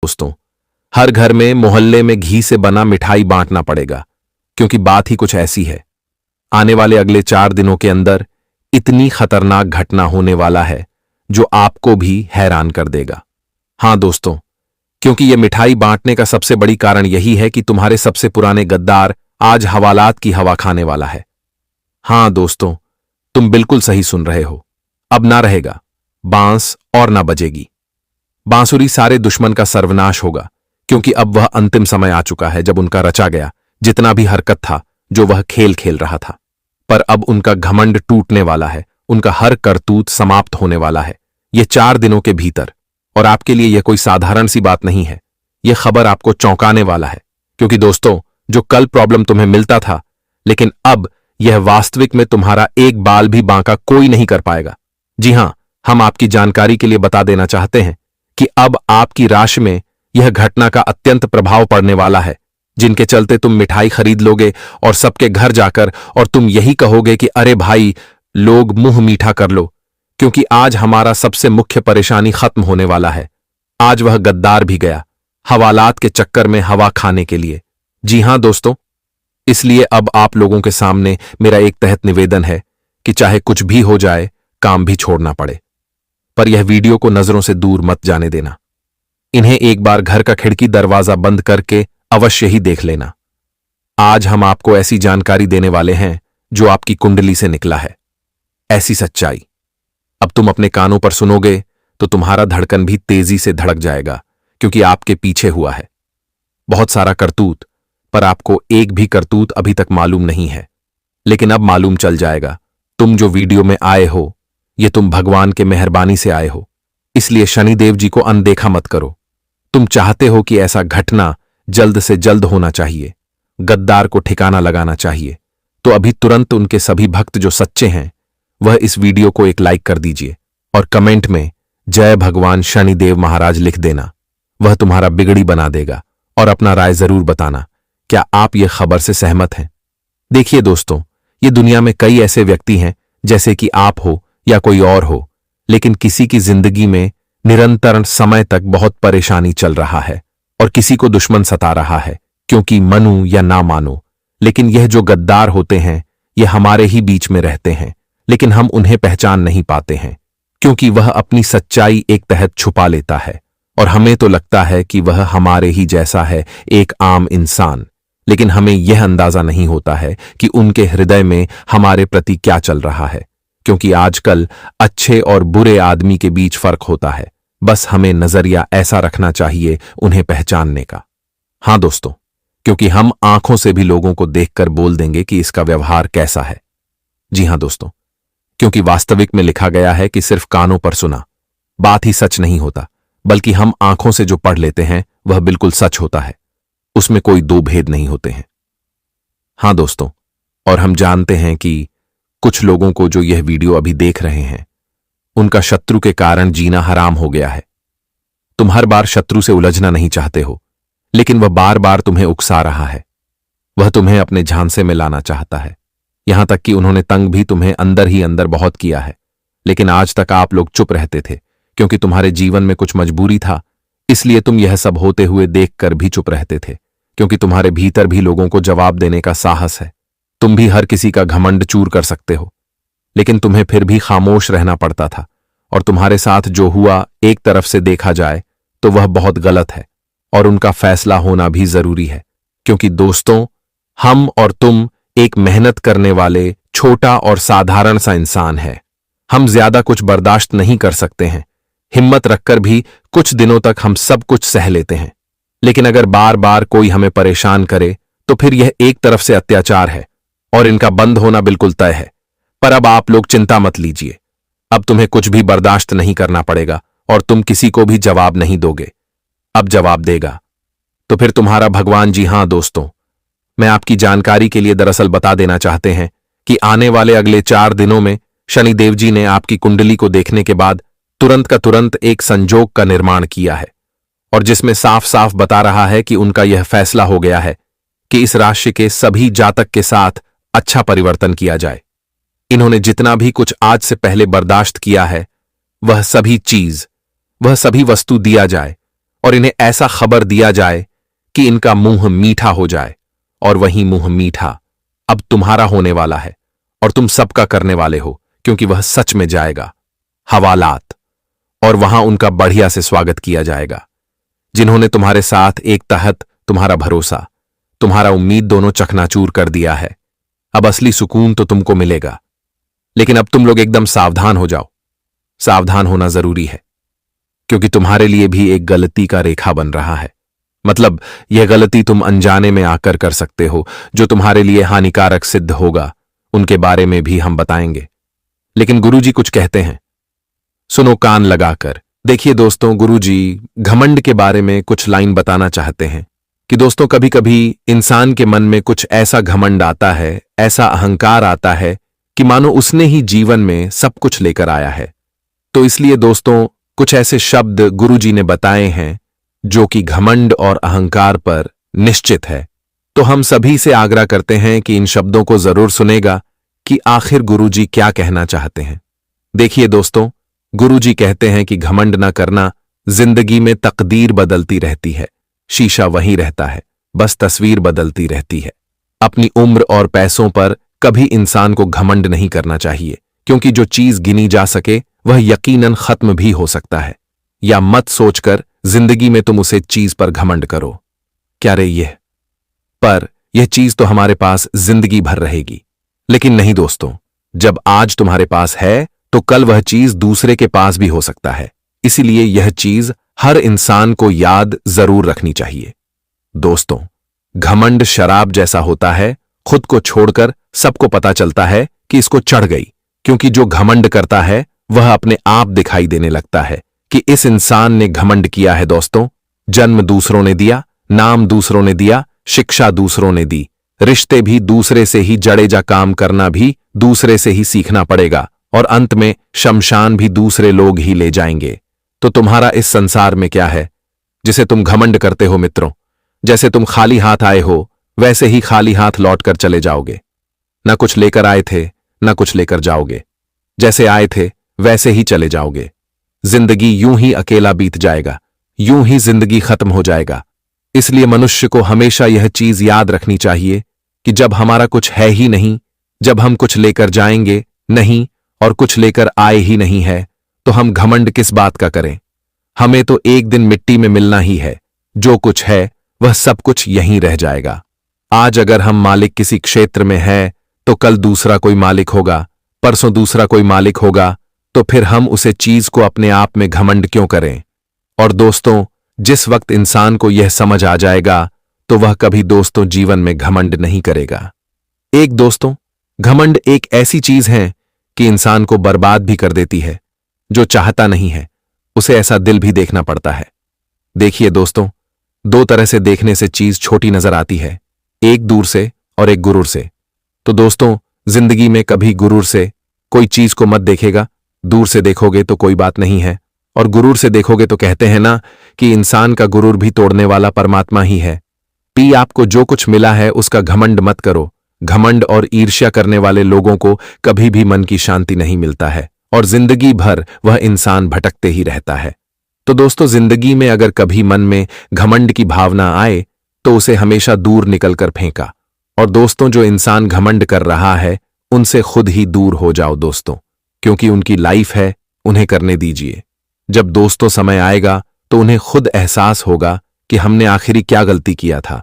दोस्तों, हर घर में मोहल्ले में घी से बना मिठाई बांटना पड़ेगा, क्योंकि बात ही कुछ ऐसी है। आने वाले अगले 4 दिनों के अंदर इतनी खतरनाक घटना होने वाला है जो आपको भी हैरान कर देगा। हां दोस्तों, क्योंकि यह मिठाई बांटने का सबसे बड़ी कारण यही है कि तुम्हारे सबसे पुराने गद्दार आज हवालात की हवा खाने वाला है। हां दोस्तों, तुम बिल्कुल सही सुन रहे हो। अब ना रहेगा बांस और ना बजेगी बांसुरी। सारे दुश्मन का सर्वनाश होगा, क्योंकि अब वह अंतिम समय आ चुका है जब उनका रचा गया जितना भी हरकत था, जो वह खेल खेल रहा था। पर अब उनका घमंड टूटने वाला है, उनका हर करतूत समाप्त होने वाला है, ये 4 दिनों के भीतर। और आपके लिए यह कोई साधारण सी बात नहीं है, यह खबर आपको चौंकाने वाला है। क्योंकि दोस्तों, जो कल प्रॉब्लम तुम्हें मिलता था, लेकिन अब यह वास्तविक में तुम्हारा एक बाल भी बांका कोई नहीं कर पाएगा। जी हां, हम आपकी जानकारी के लिए बता देना चाहते हैं कि अब आपकी राशि में यह घटना का अत्यंत प्रभाव पड़ने वाला है, जिनके चलते तुम मिठाई खरीद लोगे और सबके घर जाकर और तुम यही कहोगे कि अरे भाई लोग मुंह मीठा कर लो, क्योंकि आज हमारा सबसे मुख्य परेशानी खत्म होने वाला है। आज वह गद्दार भी गया हवालात के चक्कर में हवा खाने के लिए। जी हां दोस्तों, इसलिए अब आप लोगों के सामने मेरा एक तहत निवेदन है कि चाहे कुछ भी हो जाए, काम भी छोड़ना पड़े, पर यह वीडियो को नजरों से दूर मत जाने देना। इन्हें एक बार घर का खिड़की दरवाजा बंद करके अवश्य ही देख लेना। आज हम आपको ऐसी जानकारी देने वाले हैं जो आपकी कुंडली से निकला है, ऐसी सच्चाई। अब तुम अपने कानों पर सुनोगे तो तुम्हारा धड़कन भी तेजी से धड़क जाएगा, क्योंकि आपके पीछे हुआ है बहुत सारा करतूत, पर आपको एक भी करतूत अभी तक मालूम नहीं है। लेकिन अब मालूम चल जाएगा। तुम जो वीडियो में आए हो, ये तुम भगवान के मेहरबानी से आए हो, इसलिए शनिदेव जी को अनदेखा मत करो। तुम चाहते हो कि ऐसा घटना जल्द से जल्द होना चाहिए, गद्दार को ठिकाना लगाना चाहिए, तो अभी तुरंत उनके सभी भक्त जो सच्चे हैं वह इस वीडियो को एक लाइक कर दीजिए और कमेंट में जय भगवान शनिदेव महाराज लिख देना। वह तुम्हारा बिगड़ी बना देगा। और अपना राय जरूर बताना, क्या आप ये खबर से सहमत हैं? देखिए दोस्तों, ये दुनिया में कई ऐसे व्यक्ति हैं जैसे कि आप हो या कोई और हो, लेकिन किसी की जिंदगी में निरंतर समय तक बहुत परेशानी चल रहा है और किसी को दुश्मन सता रहा है, क्योंकि मानो या ना मानो, लेकिन यह जो गद्दार होते हैं ये हमारे ही बीच में रहते हैं, लेकिन हम उन्हें पहचान नहीं पाते हैं, क्योंकि वह अपनी सच्चाई एक तहत छुपा लेता है और हमें तो लगता है कि वह हमारे ही जैसा है, एक आम इंसान। लेकिन हमें यह अंदाजा नहीं होता है कि उनके हृदय में हमारे प्रति क्या चल रहा है, क्योंकि आजकल अच्छे और बुरे आदमी के बीच फर्क होता है। बस हमें नजरिया ऐसा रखना चाहिए उन्हें पहचानने का। हां दोस्तों, क्योंकि हम आंखों से भी लोगों को देखकर बोल देंगे कि इसका व्यवहार कैसा है। जी हां दोस्तों, क्योंकि वास्तविक में लिखा गया है कि सिर्फ कानों पर सुना बात ही सच नहीं होता, बल्कि हम आंखों से जो पढ़ लेते हैं वह बिल्कुल सच होता है, उसमें कोई दो भेद नहीं होते हैं। हां दोस्तों, और हम जानते हैं कि कुछ लोगों को जो यह वीडियो अभी देख रहे हैं, उनका शत्रु के कारण जीना हराम हो गया है। तुम हर बार शत्रु से उलझना नहीं चाहते हो, लेकिन वह बार बार तुम्हें उकसा रहा है। वह तुम्हें अपने झांसे में लाना चाहता है, यहां तक कि उन्होंने तंग भी तुम्हें अंदर ही अंदर बहुत किया है। लेकिन आज तक आप लोग चुप रहते थे, क्योंकि तुम्हारे जीवन में कुछ मजबूरी था, इसलिए तुम यह सब होते हुए देखकर भी चुप रहते थे, क्योंकि तुम्हारे भीतर भी लोगों को जवाब देने का साहस है। तुम भी हर किसी का घमंड चूर कर सकते हो, लेकिन तुम्हें फिर भी खामोश रहना पड़ता था। और तुम्हारे साथ जो हुआ, एक तरफ से देखा जाए तो वह बहुत गलत है और उनका फैसला होना भी जरूरी है, क्योंकि दोस्तों, हम और तुम एक मेहनत करने वाले छोटा और साधारण सा इंसान है। हम ज्यादा कुछ बर्दाश्त नहीं कर सकते हैं। हिम्मत रखकर भी कुछ दिनों तक हम सब कुछ सह लेते हैं, लेकिन अगर बार बार कोई हमें परेशान करे तो फिर यह एक तरफ से अत्याचार है और इनका बंद होना बिल्कुल तय है। पर अब आप लोग चिंता मत लीजिए, अब तुम्हें कुछ भी बर्दाश्त नहीं करना पड़ेगा और तुम किसी को भी जवाब नहीं दोगे। अब जवाब देगा तो फिर तुम्हारा भगवान। जी हां दोस्तों, मैं आपकी जानकारी के लिए दरअसल बता देना चाहते हैं कि आने वाले अगले 4 दिनों में शनिदेव जी ने आपकी कुंडली को देखने के बाद तुरंत का तुरंत एक संजोग का निर्माण किया है, और जिसमें साफ साफ बता रहा है कि उनका यह फैसला हो गया है कि इस राशि के सभी जातक के साथ अच्छा परिवर्तन किया जाए। इन्होंने जितना भी कुछ आज से पहले बर्दाश्त किया है, वह सभी चीज, वह सभी वस्तु दिया जाए और इन्हें ऐसा खबर दिया जाए कि इनका मुंह मीठा हो जाए, और वही मुंह मीठा अब तुम्हारा होने वाला है और तुम सबका करने वाले हो, क्योंकि वह सच में जाएगा हवालात, और वहां उनका बढ़िया से स्वागत किया जाएगा। जिन्होंने तुम्हारे साथ एक तहत तुम्हारा भरोसा, तुम्हारा उम्मीद दोनों चकनाचूर कर दिया है, अब असली सुकून तो तुमको मिलेगा। लेकिन अब तुम लोग एकदम सावधान हो जाओ। सावधान होना जरूरी है, क्योंकि तुम्हारे लिए भी एक गलती का रेखा बन रहा है। मतलब यह गलती तुम अनजाने में आकर कर सकते हो, जो तुम्हारे लिए हानिकारक सिद्ध होगा। उनके बारे में भी हम बताएंगे। लेकिन गुरुजी कुछ कहते हैं, सुनो कान लगाकर। देखिए दोस्तों, गुरुजी घमंड के बारे में कुछ लाइन बताना चाहते हैं कि दोस्तों, कभी कभी इंसान के मन में कुछ ऐसा घमंड आता है, ऐसा अहंकार आता है कि मानो उसने ही जीवन में सब कुछ लेकर आया है। तो इसलिए दोस्तों, कुछ ऐसे शब्द गुरुजी ने बताए हैं जो कि घमंड और अहंकार पर निश्चित है। तो हम सभी से आग्रह करते हैं कि इन शब्दों को जरूर सुनेगा कि आखिर गुरुजी क्या कहना चाहते हैं। देखिए दोस्तों, गुरुजी कहते हैं कि घमंड न करना, जिंदगी में तकदीर बदलती रहती है, शीशा वहीं रहता है, बस तस्वीर बदलती रहती है। अपनी उम्र और पैसों पर कभी इंसान को घमंड नहीं करना चाहिए, क्योंकि जो चीज गिनी जा सके वह यकीनन खत्म भी हो सकता है। या मत सोचकर जिंदगी में तुम उसे चीज पर घमंड करो, क्या रे यह चीज तो हमारे पास जिंदगी भर रहेगी। लेकिन नहीं दोस्तों, जब आज तुम्हारे पास है तो कल वह चीज दूसरे के पास भी हो सकता है। इसीलिए यह चीज हर इंसान को याद जरूर रखनी चाहिए। दोस्तों, घमंड शराब जैसा होता है, खुद को छोड़कर सबको पता चलता है कि इसको चढ़ गई, क्योंकि जो घमंड करता है वह अपने आप दिखाई देने लगता है कि इस इंसान ने घमंड किया है। दोस्तों, जन्म दूसरों ने दिया, नाम दूसरों ने दिया, शिक्षा दूसरों ने दी, रिश्ते भी दूसरे से ही जड़े, जा काम करना भी दूसरे से ही सीखना पड़ेगा, और अंत में शमशान भी दूसरे लोग ही ले जाएंगे। तो तुम्हारा इस संसार में क्या है जिसे तुम घमंड करते हो मित्रों? जैसे तुम खाली हाथ आए हो, वैसे ही खाली हाथ लौटकर चले जाओगे। न कुछ लेकर आए थे, न कुछ लेकर जाओगे। जैसे आए थे वैसे ही चले जाओगे। जिंदगी यूं ही अकेला बीत जाएगा, यूं ही जिंदगी खत्म हो जाएगा। इसलिए मनुष्य को हमेशा यह चीज याद रखनी चाहिए कि जब हमारा कुछ है ही नहीं, जब हम कुछ लेकर जाएंगे नहीं और कुछ लेकर आए ही नहीं है, तो हम घमंड किस बात का करें? हमें तो एक दिन मिट्टी में मिलना ही है। जो कुछ है वह सब कुछ यहीं रह जाएगा। आज अगर हम मालिक किसी क्षेत्र में है तो कल दूसरा कोई मालिक होगा, परसों दूसरा कोई मालिक होगा। तो फिर हम उसे चीज को अपने आप में घमंड क्यों करें? और दोस्तों, जिस वक्त इंसान को यह समझ आ जाएगा तो वह कभी दोस्तों जीवन में घमंड नहीं करेगा। एक दोस्तों, घमंड एक ऐसी चीज है कि इंसान को बर्बाद भी कर देती है। जो चाहता नहीं है उसे ऐसा दिल भी देखना पड़ता है। देखिए दोस्तों, दो तरह से देखने से चीज छोटी नजर आती है, एक दूर से और एक गुरूर से। तो दोस्तों, जिंदगी में कभी गुरूर से कोई चीज को मत देखेगा। दूर से देखोगे तो कोई बात नहीं है, और गुरूर से देखोगे तो कहते हैं ना कि इंसान का गुरूर भी तोड़ने वाला परमात्मा ही है। आपको जो कुछ मिला है उसका घमंड मत करो। घमंड और ईर्ष्या करने वाले लोगों को कभी भी मन की शांति नहीं मिलता है, और जिंदगी भर वह इंसान भटकते ही रहता है। तो दोस्तों, जिंदगी में अगर कभी मन में घमंड की भावना आए तो उसे हमेशा दूर निकलकर फेंका। और दोस्तों, जो इंसान घमंड कर रहा है उनसे खुद ही दूर हो जाओ दोस्तों, क्योंकि उनकी लाइफ है, उन्हें करने दीजिए। जब दोस्तों समय आएगा तो उन्हें खुद एहसास होगा कि हमने आखिरी क्या गलती किया था।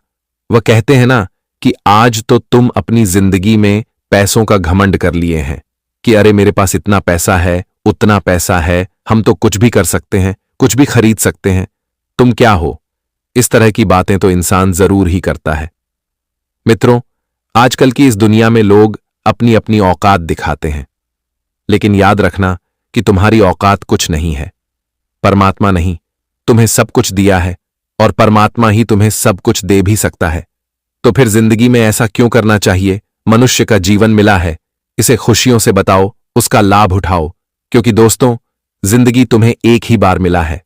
वह कहते हैं ना कि आज तो तुम अपनी जिंदगी में पैसों का घमंड कर लिए हैं कि अरे मेरे पास इतना पैसा है, उतना पैसा है, हम तो कुछ भी कर सकते हैं, कुछ भी खरीद सकते हैं। तुम क्या हो? इस तरह की बातें तो इंसान जरूर ही करता है। मित्रों, आजकल की इस दुनिया में लोग अपनी अपनी औकात दिखाते हैं, लेकिन याद रखना कि तुम्हारी औकात कुछ नहीं है। परमात्मा नहीं तुम्हें सब कुछ दिया है, और परमात्मा ही तुम्हें सब कुछ दे भी सकता है। तो फिर जिंदगी में ऐसा क्यों करना चाहिए? मनुष्य का जीवन मिला है, इसे खुशियों से बताओ, उसका लाभ उठाओ, क्योंकि दोस्तों, जिंदगी तुम्हें एक ही बार मिला है,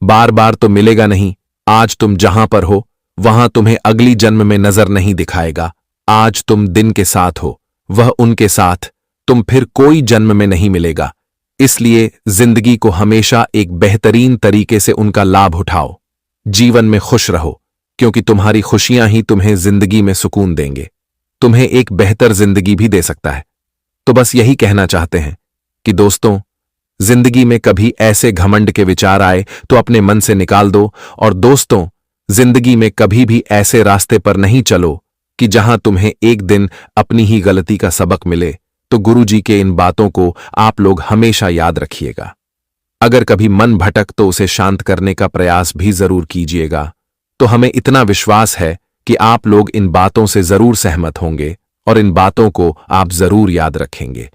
बार बार तो मिलेगा नहीं। आज तुम जहां पर हो वहां तुम्हें अगली जन्म में नजर नहीं दिखाएगा। आज तुम दिन के साथ हो, वह उनके साथ तुम फिर कोई जन्म में नहीं मिलेगा। इसलिए जिंदगी को हमेशा एक बेहतरीन तरीके से उनका लाभ उठाओ। जीवन में खुश रहो, क्योंकि तुम्हारी खुशियां ही तुम्हें जिंदगी में सुकून देंगे, तुम्हें एक बेहतर जिंदगी भी दे सकता है। तो बस यही कहना चाहते हैं कि दोस्तों, जिंदगी में कभी ऐसे घमंड के विचार आए तो अपने मन से निकाल दो, और दोस्तों, जिंदगी में कभी भी ऐसे रास्ते पर नहीं चलो कि जहां तुम्हें एक दिन अपनी ही गलती का सबक मिले। तो गुरुजी के इन बातों को आप लोग हमेशा याद रखिएगा। अगर कभी मन भटक तो उसे शांत करने का प्रयास भी जरूर कीजिएगा। तो हमें इतना विश्वास है कि आप लोग इन बातों से जरूर सहमत होंगे और इन बातों को आप जरूर याद रखेंगे।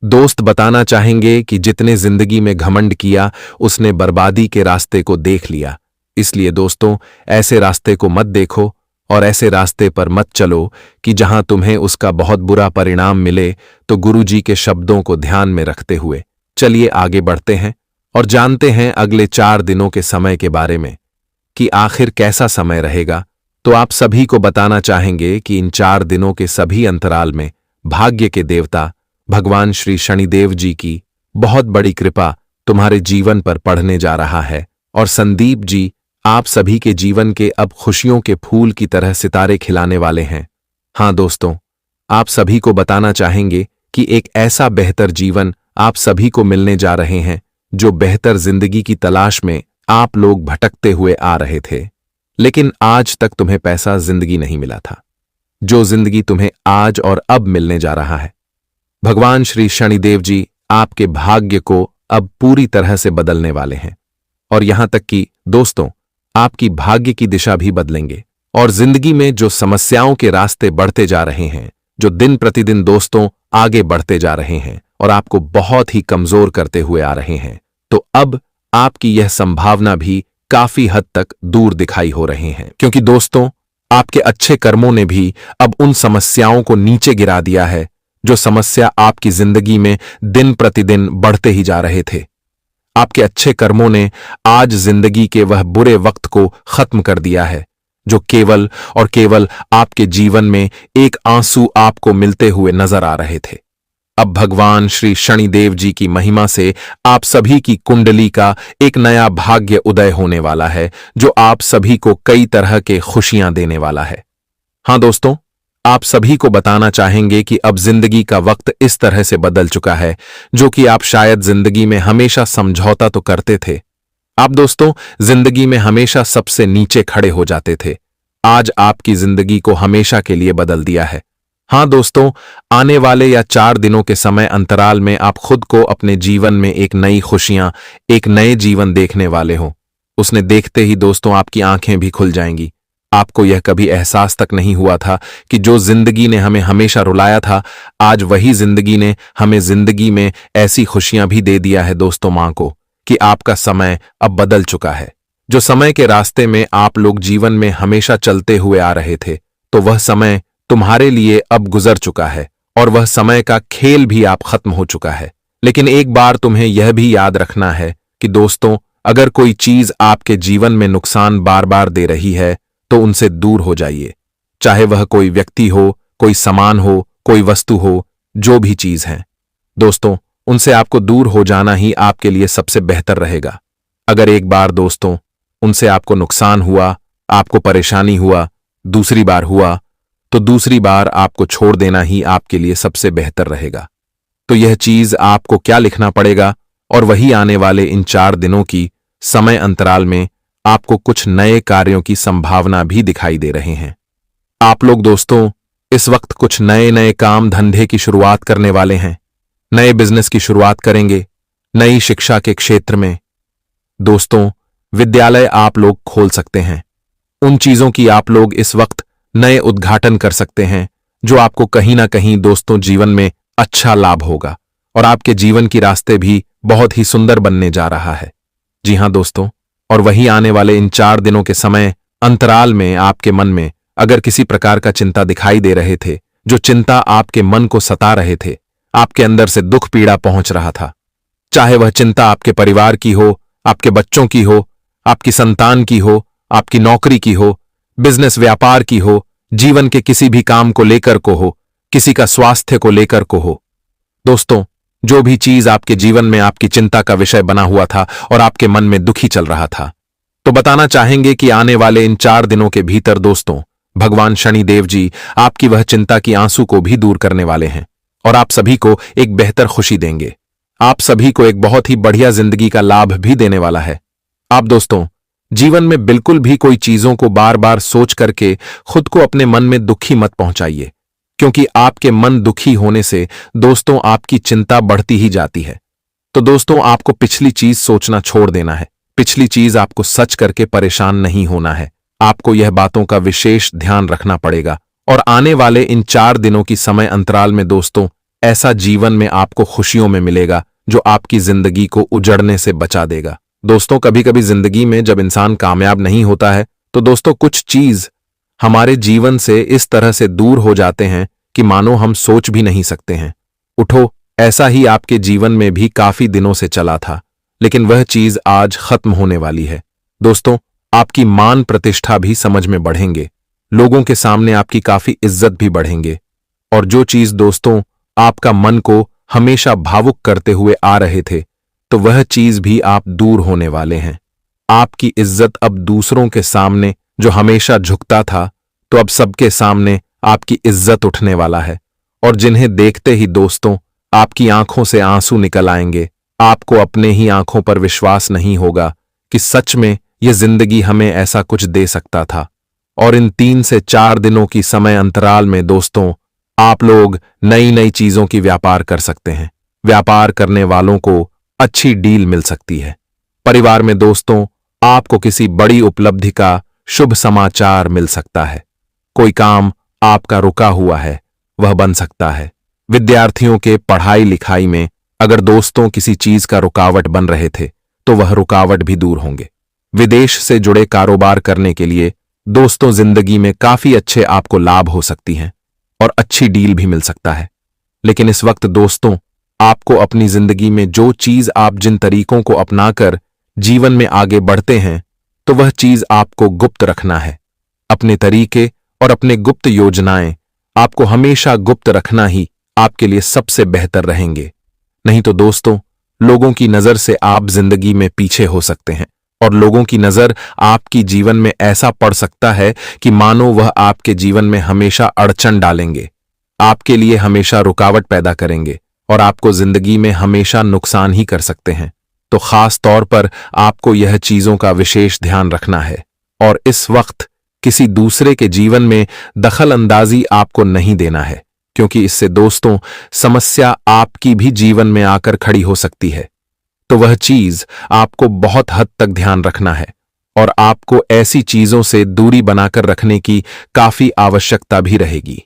दोस्त बताना चाहेंगे कि जितने जिंदगी में घमंड किया उसने बर्बादी के रास्ते को देख लिया। इसलिए दोस्तों, ऐसे रास्ते को मत देखो और ऐसे रास्ते पर मत चलो कि जहां तुम्हें उसका बहुत बुरा परिणाम मिले। तो गुरुजी के शब्दों को ध्यान में रखते हुए चलिए आगे बढ़ते हैं और जानते हैं अगले 4 दिनों के समय के बारे में कि आखिर कैसा समय रहेगा। तो आप सभी को बताना चाहेंगे कि इन 4 दिनों के सभी अंतराल में भाग्य के देवता भगवान श्री शनिदेव जी की बहुत बड़ी कृपा तुम्हारे जीवन पर पड़ने जा रहा है। और संदीप जी, आप सभी के जीवन के अब खुशियों के फूल की तरह सितारे खिलाने वाले हैं। हां दोस्तों, आप सभी को बताना चाहेंगे कि एक ऐसा बेहतर जीवन आप सभी को मिलने जा रहे हैं, जो बेहतर जिंदगी की तलाश में आप लोग भटकते हुए आ रहे थे, लेकिन आज तक तुम्हें पैसा जिंदगी नहीं मिला था। जो जिंदगी तुम्हें आज और अब मिलने जा रहा है, भगवान श्री शनिदेव जी आपके भाग्य को अब पूरी तरह से बदलने वाले हैं। और यहां तक कि दोस्तों, आपकी भाग्य की दिशा भी बदलेंगे। और जिंदगी में जो समस्याओं के रास्ते बढ़ते जा रहे हैं, जो दिन प्रतिदिन दोस्तों आगे बढ़ते जा रहे हैं और आपको बहुत ही कमजोर करते हुए आ रहे हैं, तो अब आपकी यह संभावना भी काफी हद तक दूर दिखाई हो रहे हैं। क्योंकि दोस्तों, आपके अच्छे कर्मों ने भी अब उन समस्याओं को नीचे गिरा दिया है, जो समस्या आपकी जिंदगी में दिन प्रतिदिन बढ़ते ही जा रहे थे। आपके अच्छे कर्मों ने आज जिंदगी के वह बुरे वक्त को खत्म कर दिया है, जो केवल और केवल आपके जीवन में एक आंसू आपको मिलते हुए नजर आ रहे थे। अब भगवान श्री शनिदेव जी की महिमा से आप सभी की कुंडली का एक नया भाग्य उदय होने वाला है, जो आप सभी को कई तरह के खुशियां देने वाला है। हां दोस्तों, आप सभी को बताना चाहेंगे कि अब जिंदगी का वक्त इस तरह से बदल चुका है, जो कि आप शायद जिंदगी में हमेशा समझौता तो करते थे। आप दोस्तों जिंदगी में हमेशा सबसे नीचे खड़े हो जाते थे। आज आपकी जिंदगी को हमेशा के लिए बदल दिया है। हां दोस्तों, आने वाले या 4 दिनों के समय अंतराल में आप खुद को अपने जीवन में एक नई खुशियां, एक नए जीवन देखने वाले हो। उसने देखते ही दोस्तों आपकी आंखें भी खुल जाएंगी। आपको यह कभी एहसास तक नहीं हुआ था कि जो जिंदगी ने हमें हमेशा रुलाया था, आज वही जिंदगी ने हमें जिंदगी में ऐसी खुशियां भी दे दिया है दोस्तों मां को, कि आपका समय अब बदल चुका है। जो समय के रास्ते में आप लोग जीवन में हमेशा चलते हुए आ रहे थे, तो वह समय तुम्हारे लिए अब गुजर चुका है और वह समय का खेल भी आप खत्म हो चुका है। लेकिन एक बार तुम्हें यह भी याद रखना है कि दोस्तों, अगर कोई चीज आपके जीवन में नुकसान बार बार दे रही है, तो उनसे दूर हो जाइए। चाहे वह कोई व्यक्ति हो, कोई सामान हो, कोई वस्तु हो, जो भी चीज है दोस्तों, उनसे आपको दूर हो जाना ही आपके लिए सबसे बेहतर रहेगा। अगर एक बार दोस्तों उनसे आपको नुकसान हुआ, आपको परेशानी हुआ, दूसरी बार हुआ, तो दूसरी बार आपको छोड़ देना ही आपके लिए सबसे बेहतर रहेगा। तो यह चीज आपको क्या लिखना पड़ेगा, और वही आने वाले इन 4 दिनों की समय अंतराल में आपको कुछ नए कार्यों की संभावना भी दिखाई दे रहे हैं। आप लोग दोस्तों इस वक्त कुछ नए नए काम धंधे की शुरुआत करने वाले हैं, नए बिजनेस की शुरुआत करेंगे, नई शिक्षा के क्षेत्र में। दोस्तों, विद्यालय आप लोग खोल सकते हैं। उन चीजों की आप लोग इस वक्त नए उद्घाटन कर सकते हैं, जो आपको कहीं ना कहीं दोस्तों जीवन में अच्छा लाभ होगा, और आपके जीवन की रास्ते भी बहुत ही सुंदर बनने जा रहा है। जी हां दोस्तों, और वही आने वाले इन 4 दिनों के समय अंतराल में आपके मन में अगर किसी प्रकार का चिंता दिखाई दे रहे थे, जो चिंता आपके मन को सता रहे थे, आपके अंदर से दुख पीड़ा पहुंच रहा था, चाहे वह चिंता आपके परिवार की हो, आपके बच्चों की हो, आपकी संतान की हो, आपकी नौकरी की हो, बिजनेस व्यापार की हो, जीवन के किसी भी काम को लेकर को हो, किसी का स्वास्थ्य को लेकर को हो। दोस्तों, जो भी चीज आपके जीवन में आपकी चिंता का विषय बना हुआ था और आपके मन में दुखी चल रहा था, तो बताना चाहेंगे कि आने वाले इन 4 दिनों के भीतर दोस्तों भगवान शनिदेव जी आपकी वह चिंता की आंसू को भी दूर करने वाले हैं और आप सभी को एक बेहतर खुशी देंगे। आप सभी को एक बहुत ही बढ़िया जिंदगी का लाभ भी देने वाला है। आप दोस्तों जीवन में बिल्कुल भी कोई चीजों को बार बार सोच करके खुद को अपने मन में दुखी मत पहुंचाइए, क्योंकि आपके मन दुखी होने से दोस्तों आपकी चिंता बढ़ती ही जाती है। तो दोस्तों आपको पिछली चीज सोचना छोड़ देना है। पिछली चीज आपको सच करके परेशान नहीं होना है। आपको यह बातों का विशेष ध्यान रखना पड़ेगा और आने वाले इन 4 दिनों की समय अंतराल में दोस्तों ऐसा जीवन में आपको खुशियों में मिलेगा जो आपकी जिंदगी को उजड़ने से बचा देगा। दोस्तों कभी कभी जिंदगी में जब इंसान कामयाब नहीं होता है तो दोस्तों कुछ चीज हमारे जीवन से इस तरह से दूर हो जाते हैं कि मानो हम सोच भी नहीं सकते हैं। उठो, ऐसा ही आपके जीवन में भी काफी दिनों से चला था, लेकिन वह चीज आज खत्म होने वाली है। दोस्तों आपकी मान प्रतिष्ठा भी समझ में बढ़ेंगे, लोगों के सामने आपकी काफी इज्जत भी बढ़ेंगे और जो चीज दोस्तों आपका मन को हमेशा भावुक करते हुए आ रहे थे तो वह चीज भी आप दूर होने वाले हैं। आपकी इज्जत अब दूसरों के सामने जो हमेशा झुकता था तो अब सबके सामने आपकी इज्जत उठने वाला है और जिन्हें देखते ही दोस्तों आपकी आंखों से आंसू निकल आएंगे। आपको अपने ही आंखों पर विश्वास नहीं होगा कि सच में यह जिंदगी हमें ऐसा कुछ दे सकता था। और इन 3 से 4 दिनों की समय अंतराल में दोस्तों आप लोग नई नई चीजों की व्यापार कर सकते हैं। व्यापार करने वालों को अच्छी डील मिल सकती है। परिवार में दोस्तों आपको किसी बड़ी उपलब्धि का शुभ समाचार मिल सकता है। कोई काम आपका रुका हुआ है वह बन सकता है। विद्यार्थियों के पढ़ाई लिखाई में अगर दोस्तों किसी चीज का रुकावट बन रहे थे तो वह रुकावट भी दूर होंगे। विदेश से जुड़े कारोबार करने के लिए दोस्तों जिंदगी में काफी अच्छे आपको लाभ हो सकती हैं और अच्छी डील भी मिल सकता है। लेकिन इस वक्त दोस्तों आपको अपनी जिंदगी में जो चीज आप जिन तरीकों को अपनाकर जीवन में आगे बढ़ते हैं तो वह चीज आपको गुप्त रखना है। अपने तरीके और अपने गुप्त योजनाएं आपको हमेशा गुप्त रखना ही आपके लिए सबसे बेहतर रहेंगे। नहीं तो दोस्तों लोगों की नजर से आप जिंदगी में पीछे हो सकते हैं और लोगों की नजर आपकी जीवन में ऐसा पड़ सकता है कि मानो वह आपके जीवन में हमेशा अड़चन डालेंगे, आपके लिए हमेशा रुकावट पैदा करेंगे और आपको जिंदगी में हमेशा नुकसान ही कर सकते हैं। तो खास तौर पर आपको यह चीजों का विशेष ध्यान रखना है और इस वक्त किसी दूसरे के जीवन में दखल अंदाजी आपको नहीं देना है, क्योंकि इससे दोस्तों समस्या आपकी भी जीवन में आकर खड़ी हो सकती है। तो वह चीज आपको बहुत हद तक ध्यान रखना है और आपको ऐसी चीजों से दूरी बनाकर रखने की काफी आवश्यकता भी रहेगी।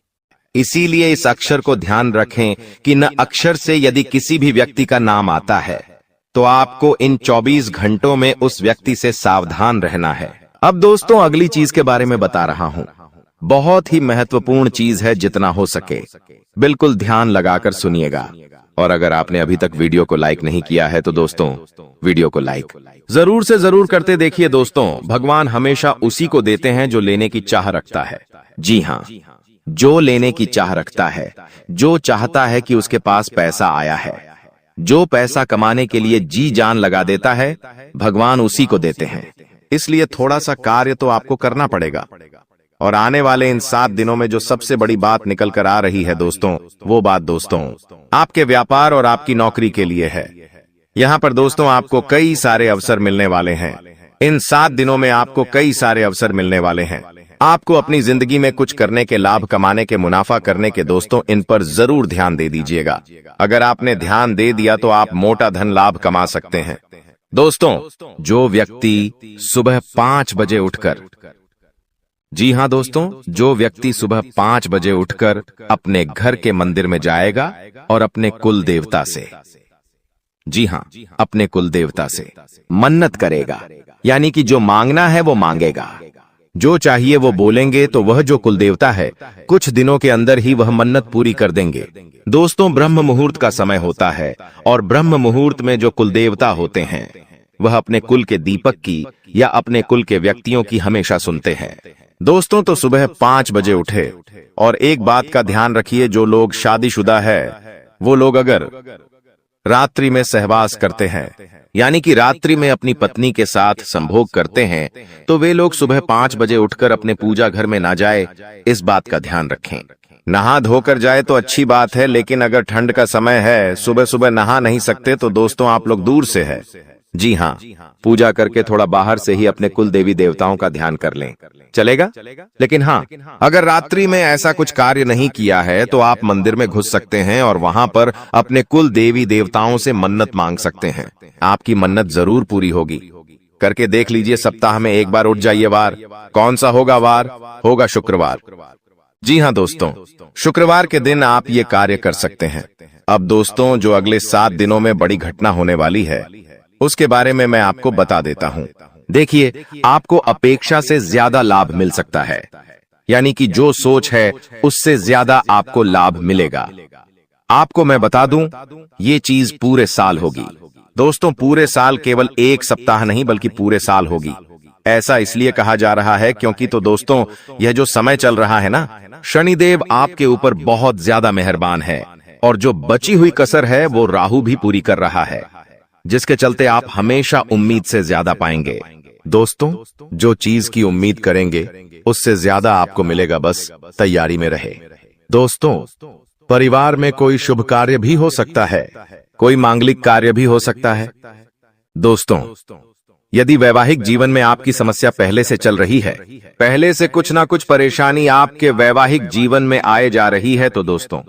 इसीलिए इस अक्षर को ध्यान रखें कि न अक्षर से यदि किसी भी व्यक्ति का नाम आता है तो आपको इन 24 घंटों में उस व्यक्ति से सावधान रहना है। अब दोस्तों अगली चीज के बारे में बता रहा हूं। बहुत ही महत्वपूर्ण चीज है, जितना हो सके बिल्कुल ध्यान लगाकर सुनिएगा। और अगर आपने अभी तक वीडियो को लाइक नहीं किया है तो दोस्तों वीडियो को लाइक जरूर से जरूर करते देखिए। दोस्तों भगवान हमेशा उसी को देते हैं जो लेने की चाह रखता है। जी हाँ, जो लेने की चाह रखता है, जो चाहता है कि उसके पास पैसा आया है, जो पैसा कमाने के लिए जी जान लगा देता है, भगवान उसी को देते हैं। इसलिए थोड़ा सा कार्य तो आपको करना पड़ेगा। और आने वाले इन 7 दिनों में जो सबसे बड़ी बात निकल कर आ रही है दोस्तों, वो बात दोस्तों आपके व्यापार और आपकी नौकरी के लिए है। यहाँ पर दोस्तों आपको कई सारे अवसर मिलने वाले हैं। इन 7 दिनों में आपको कई सारे अवसर मिलने वाले हैं। आपको अपनी जिंदगी में कुछ करने के, लाभ कमाने के, मुनाफा करने के दोस्तों इन पर जरूर ध्यान दे दीजिएगा। अगर आपने ध्यान दे दिया तो आप मोटा धन लाभ कमा सकते हैं। दोस्तों जो व्यक्ति सुबह 5 बजे उठकर, जी हाँ दोस्तों, जो व्यक्ति सुबह 5 बजे उठकर अपने घर के मंदिर में जाएगा और अपने कुल देवता से, जी हाँ, अपने कुल देवता से मन्नत करेगा, यानी कि जो मांगना है वो मांगेगा, जो चाहिए वो बोलेंगे, तो वह जो कुल देवता है कुछ दिनों के अंदर ही वह मन्नत पूरी कर देंगे। दोस्तों ब्रह्म मुहूर्त का समय होता है और ब्रह्म मुहूर्त में जो कुल देवता होते हैं वह अपने कुल के दीपक की या अपने कुल के व्यक्तियों की हमेशा सुनते हैं। दोस्तों तो सुबह 5 बजे उठे और एक बात का ध्यान रखिए, जो लोग शादीशुदा है वो लोग अगर रात्रि में सहवास करते हैं, यानी कि रात्रि में अपनी पत्नी के साथ संभोग करते हैं, तो वे लोग सुबह 5 बजे उठकर अपने पूजा घर में ना जाए, इस बात का ध्यान रखें। नहा धोकर जाए तो अच्छी बात है, लेकिन अगर ठंड का समय है, सुबह सुबह नहा नहीं सकते, तो दोस्तों आप लोग दूर से है, जी हाँ, पूजा करके थोड़ा बाहर से ही अपने कुल देवी देवताओं का ध्यान कर लें, चलेगा। लेकिन हाँ, अगर रात्रि में ऐसा कुछ कार्य नहीं किया है तो आप मंदिर में घुस सकते हैं और वहां पर अपने कुल देवी देवताओं से मन्नत मांग सकते हैं। आपकी मन्नत जरूर पूरी होगी। करके देख लीजिए, सप्ताह में एक बार उठ जाइए। वार कौन सा होगा? वार होगा शुक्रवार। जी हाँ दोस्तों, शुक्रवार के दिन आप ये कार्य कर सकते हैं। अब दोस्तों, जो अगले 7 दिनों में बड़ी घटना होने वाली है, उसके बारे में मैं आपको बता देता हूं। देखिए, आपको अपेक्षा से ज्यादा लाभ मिल सकता है, यानी कि जो सोच है उससे ज्यादा आपको लाभ मिलेगा। आपको मैं बता दूं, ये चीज पूरे साल होगी दोस्तों, पूरे साल, केवल एक सप्ताह नहीं बल्कि पूरे साल होगी। ऐसा इसलिए कहा जा रहा है क्योंकि तो दोस्तों, यह जो समय चल रहा है ना, शनिदेव आपके ऊपर बहुत ज्यादा मेहरबान है, और जो बची हुई कसर है वो राहु भी पूरी कर रहा है, जिसके चलते आप हमेशा उम्मीद से ज्यादा पाएंगे। दोस्तों, जो चीज की उम्मीद करेंगे उससे ज्यादा आपको मिलेगा, बस तैयारी में रहे। दोस्तों, परिवार में कोई शुभ कार्य भी हो सकता है, कोई मांगलिक कार्य भी हो सकता है। दोस्तों, यदि वैवाहिक जीवन में आपकी समस्या पहले से चल रही है, पहले से कुछ ना कुछ परेशानी आपके वैवाहिक जीवन में आए जा रही है, तो दोस्तों,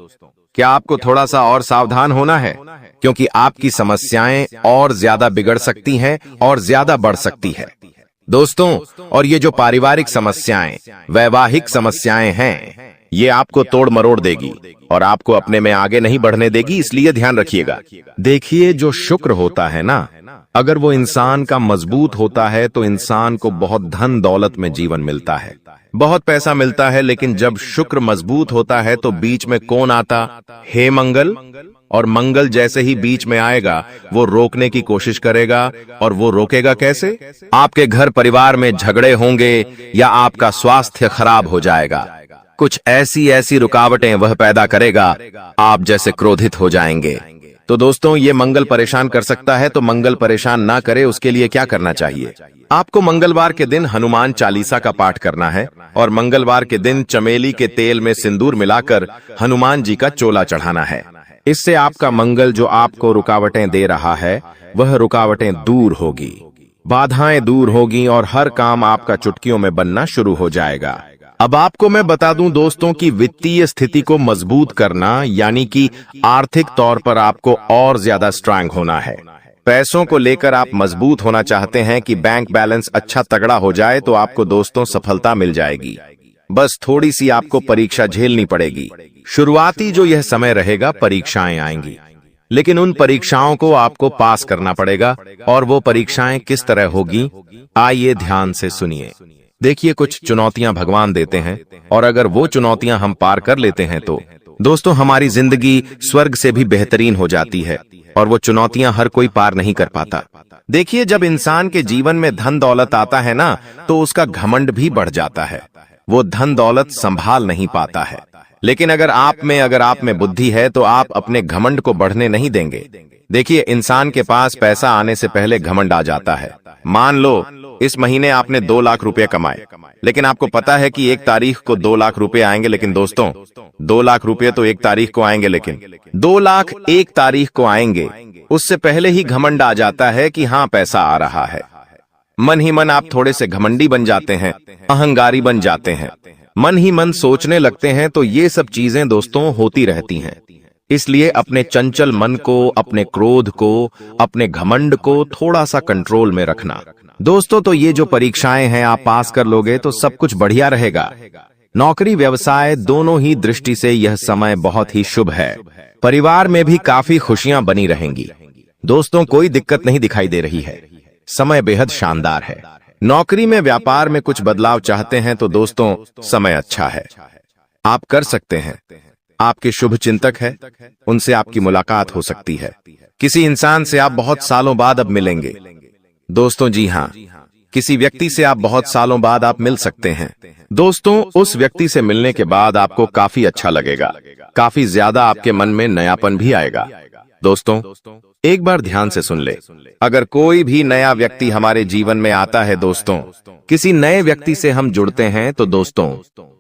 क्या आपको थोड़ा सा और सावधान होना है, क्योंकि आपकी समस्याएं और ज्यादा बिगड़ सकती हैं और ज्यादा बढ़ सकती है। दोस्तों, और ये जो पारिवारिक समस्याएं, वैवाहिक समस्याएं हैं, ये आपको तोड़ मरोड़ देगी और आपको अपने में आगे नहीं बढ़ने देगी, इसलिए ध्यान रखिएगा। देखिए, जो शुक्र होता है ना, अगर वो इंसान का मजबूत होता है तो इंसान को बहुत धन दौलत में जीवन मिलता है, बहुत पैसा मिलता है। लेकिन जब शुक्र मजबूत होता है तो बीच में कौन आता? हे मंगल। और मंगल जैसे ही बीच में आएगा, वो रोकने की कोशिश करेगा। और वो रोकेगा कैसे? आपके घर परिवार में झगड़े होंगे या आपका स्वास्थ्य खराब हो जाएगा। कुछ ऐसी रुकावटें वह पैदा करेगा, आप जैसे क्रोधित हो जाएंगे। तो दोस्तों, ये मंगल परेशान कर सकता है, तो मंगल परेशान ना करे, उसके लिए क्या करना चाहिए? आपको मंगलवार के दिन हनुमान चालीसा का पाठ करना है और मंगलवार के दिन चमेली के तेल में सिंदूर मिलाकर हनुमान जी का चोला चढ़ाना है। इससे आपका मंगल जो आपको रुकावटें दे रहा है, वह रुकावटें दूर होगी, बाधाएं दूर होगी और हर काम आपका चुटकियों में बनना शुरू हो जाएगा। अब आपको मैं बता दूं दोस्तों कि वित्तीय स्थिति को मजबूत करना, यानी कि आर्थिक तौर पर आपको और ज्यादा स्ट्रांग होना है। पैसों को लेकर आप मजबूत होना चाहते हैं कि बैंक बैलेंस अच्छा तगड़ा हो जाए, तो आपको दोस्तों सफलता मिल जाएगी। बस थोड़ी सी आपको परीक्षा झेलनी पड़ेगी। शुरुआती जो यह समय रहेगा, परीक्षाएं आएंगी, लेकिन उन परीक्षाओं को आपको पास करना पड़ेगा। और वो परीक्षाएं किस तरह होगी, आइए ध्यान से सुनिए। देखिए, कुछ चुनौतियां भगवान देते हैं और अगर वो चुनौतियां हम पार कर लेते हैं तो दोस्तों हमारी जिंदगी स्वर्ग से भी बेहतरीन हो जाती है, और वो चुनौतियां हर कोई पार नहीं कर पाता। देखिए, जब इंसान के जीवन में धन दौलत आता है ना, तो उसका घमंड भी बढ़ जाता है, वो धन दौलत संभाल नहीं पाता है। लेकिन अगर आप में बुद्धि है तो आप अपने घमंड को बढ़ने नहीं देंगे। देखिए, इंसान के पास पैसा आने से पहले घमंड आ जाता है। मान लो इस महीने आपने 2 लाख रुपए कमाए, लेकिन आपको पता है कि 1 तारीख को 2 लाख रुपए आएंगे। लेकिन दोस्तों, 2 लाख रुपए तो 1 तारीख को आएंगे, लेकिन 2 लाख 1 तारीख को आएंगे, उससे पहले ही घमंड आ जाता है कि हाँ, पैसा आ रहा है। मन ही मन आप थोड़े से घमंडी बन जाते हैं, अहंकारी बन जाते हैं, मन ही मन सोचने लगते हैं। तो ये सब चीजें दोस्तों होती रहती हैं। इसलिए अपने चंचल मन को, अपने क्रोध को, अपने घमंड को थोड़ा सा कंट्रोल में रखना। दोस्तों, तो ये जो परीक्षाएं हैं, आप पास कर लोगे तो सब कुछ बढ़िया रहेगा। नौकरी व्यवसाय दोनों ही दृष्टि से यह समय बहुत ही शुभ है। परिवार में भी काफी खुशियां बनी रहेंगी। दोस्तों, कोई दिक्कत नहीं दिखाई दे रही है, समय बेहद शानदार है। नौकरी में, व्यापार में कुछ बदलाव चाहते हैं तो दोस्तों समय अच्छा है, आप कर सकते हैं। आपके शुभ चिंतक है, उनसे आपकी मुलाकात हो सकती है। किसी इंसान से आप बहुत सालों बाद अब मिलेंगे। दोस्तों, जी हाँ, किसी व्यक्ति से आप बहुत सालों बाद आप मिल सकते हैं। दोस्तों, उस व्यक्ति से मिलने के बाद आपको काफी अच्छा लगेगा, काफी ज्यादा आपके मन में नयापन भी आएगा। दोस्तों, एक बार ध्यान से सुन ले। अगर कोई भी नया व्यक्ति हमारे जीवन में आता है दोस्तों, किसी नए व्यक्ति से हम जुड़ते हैं तो दोस्तों,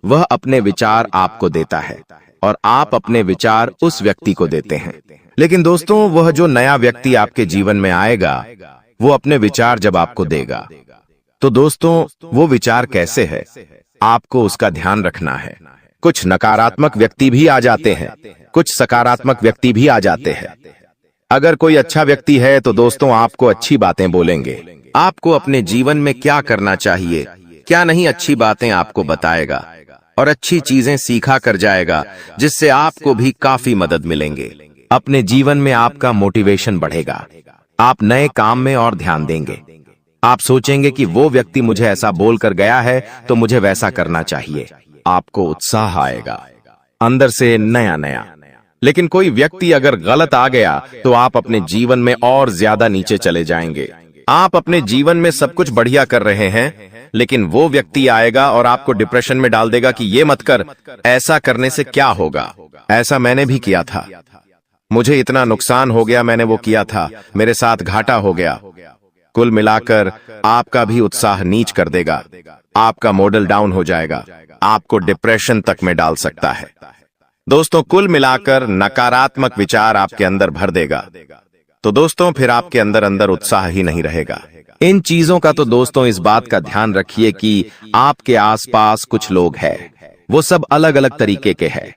वह अपने विचार आपको देता है और आप अपने विचार उस व्यक्ति को देते हैं। लेकिन दोस्तों, वह जो नया व्यक्ति आपके जीवन में आएगा, वो अपने विचार जब आपको देगा, तो दोस्तों, वो विचार कैसे है, आपको उसका ध्यान रखना है। कुछ नकारात्मक व्यक्ति भी आ जाते हैं, कुछ सकारात्मक व्यक्ति भी आ जाते हैं। अगर कोई अच्छा व्यक्ति है तो दोस्तों, आपको अच्छी बातें बोलेंगे, आपको अपने जीवन में क्या करना चाहिए, क्या नहीं, अच्छी बातें आपको बताएगा और अच्छी चीजें सीखा कर जाएगा, जिससे आपको भी काफी मदद मिलेंगे। अपने जीवन में आपका मोटिवेशन बढ़ेगा, आप नए काम में और ध्यान देंगे। आप सोचेंगे कि वो व्यक्ति मुझे ऐसा बोलकर गया है तो मुझे वैसा करना चाहिए। आपको उत्साह आएगा अंदर से नया नया। लेकिन कोई व्यक्ति अगर गलत आ गया तो आप अपने जीवन में और ज्यादा नीचे चले जाएंगे। आप अपने जीवन में सब कुछ बढ़िया कर रहे हैं, लेकिन वो व्यक्ति आएगा और आपको डिप्रेशन में डाल देगा कि ये मत कर, ऐसा करने से क्या होगा, ऐसा मैंने भी किया था, मुझे इतना नुकसान हो गया, मैंने वो किया था, मेरे साथ घाटा हो गया। कुल मिलाकर आपका भी उत्साह नीच कर देगा, आपका मॉडल डाउन हो जाएगा, आपको डिप्रेशन तक में डाल सकता है। दोस्तों, कुल मिलाकर नकारात्मक विचार आपके अंदर भर देगा, तो दोस्तों फिर आपके अंदर अंदर उत्साह ही नहीं रहेगा। इन चीजों का तो दोस्तों इस बात का ध्यान रखिए कि आपके आसपास कुछ लोग हैं, वो सब अलग अलग तरीके के हैं,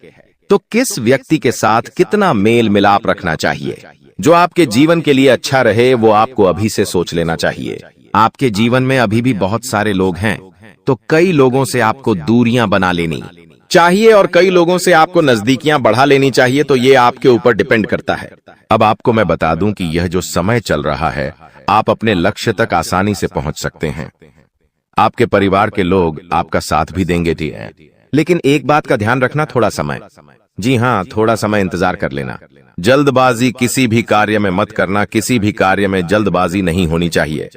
तो किस व्यक्ति के साथ कितना मेल मिलाप रखना चाहिए, जो आपके जीवन के लिए अच्छा रहे, वो आपको अभी से सोच लेना चाहिए। आपके जीवन में अभी भी बहुत सारे लोग हैं, तो कई लोगों से आपको दूरियां बना लेनी चाहिए और कई लोगों से आपको नजदीकियां बढ़ा लेनी चाहिए, तो ये आपके ऊपर डिपेंड करता है। अब आपको मैं बता दूं कि यह जो समय चल रहा है, आप अपने लक्ष्य तक आसानी से पहुंच सकते हैं। आपके परिवार के लोग आपका साथ भी देंगे जी, लेकिन एक बात का ध्यान रखना, थोड़ा समय, जी हाँ, थोड़ा समय इंतजार कर लेना। जल्दबाजी किसी भी कार्य में मत करना, किसी भी कार्य में जल्दबाजी नहीं होनी चाहिए।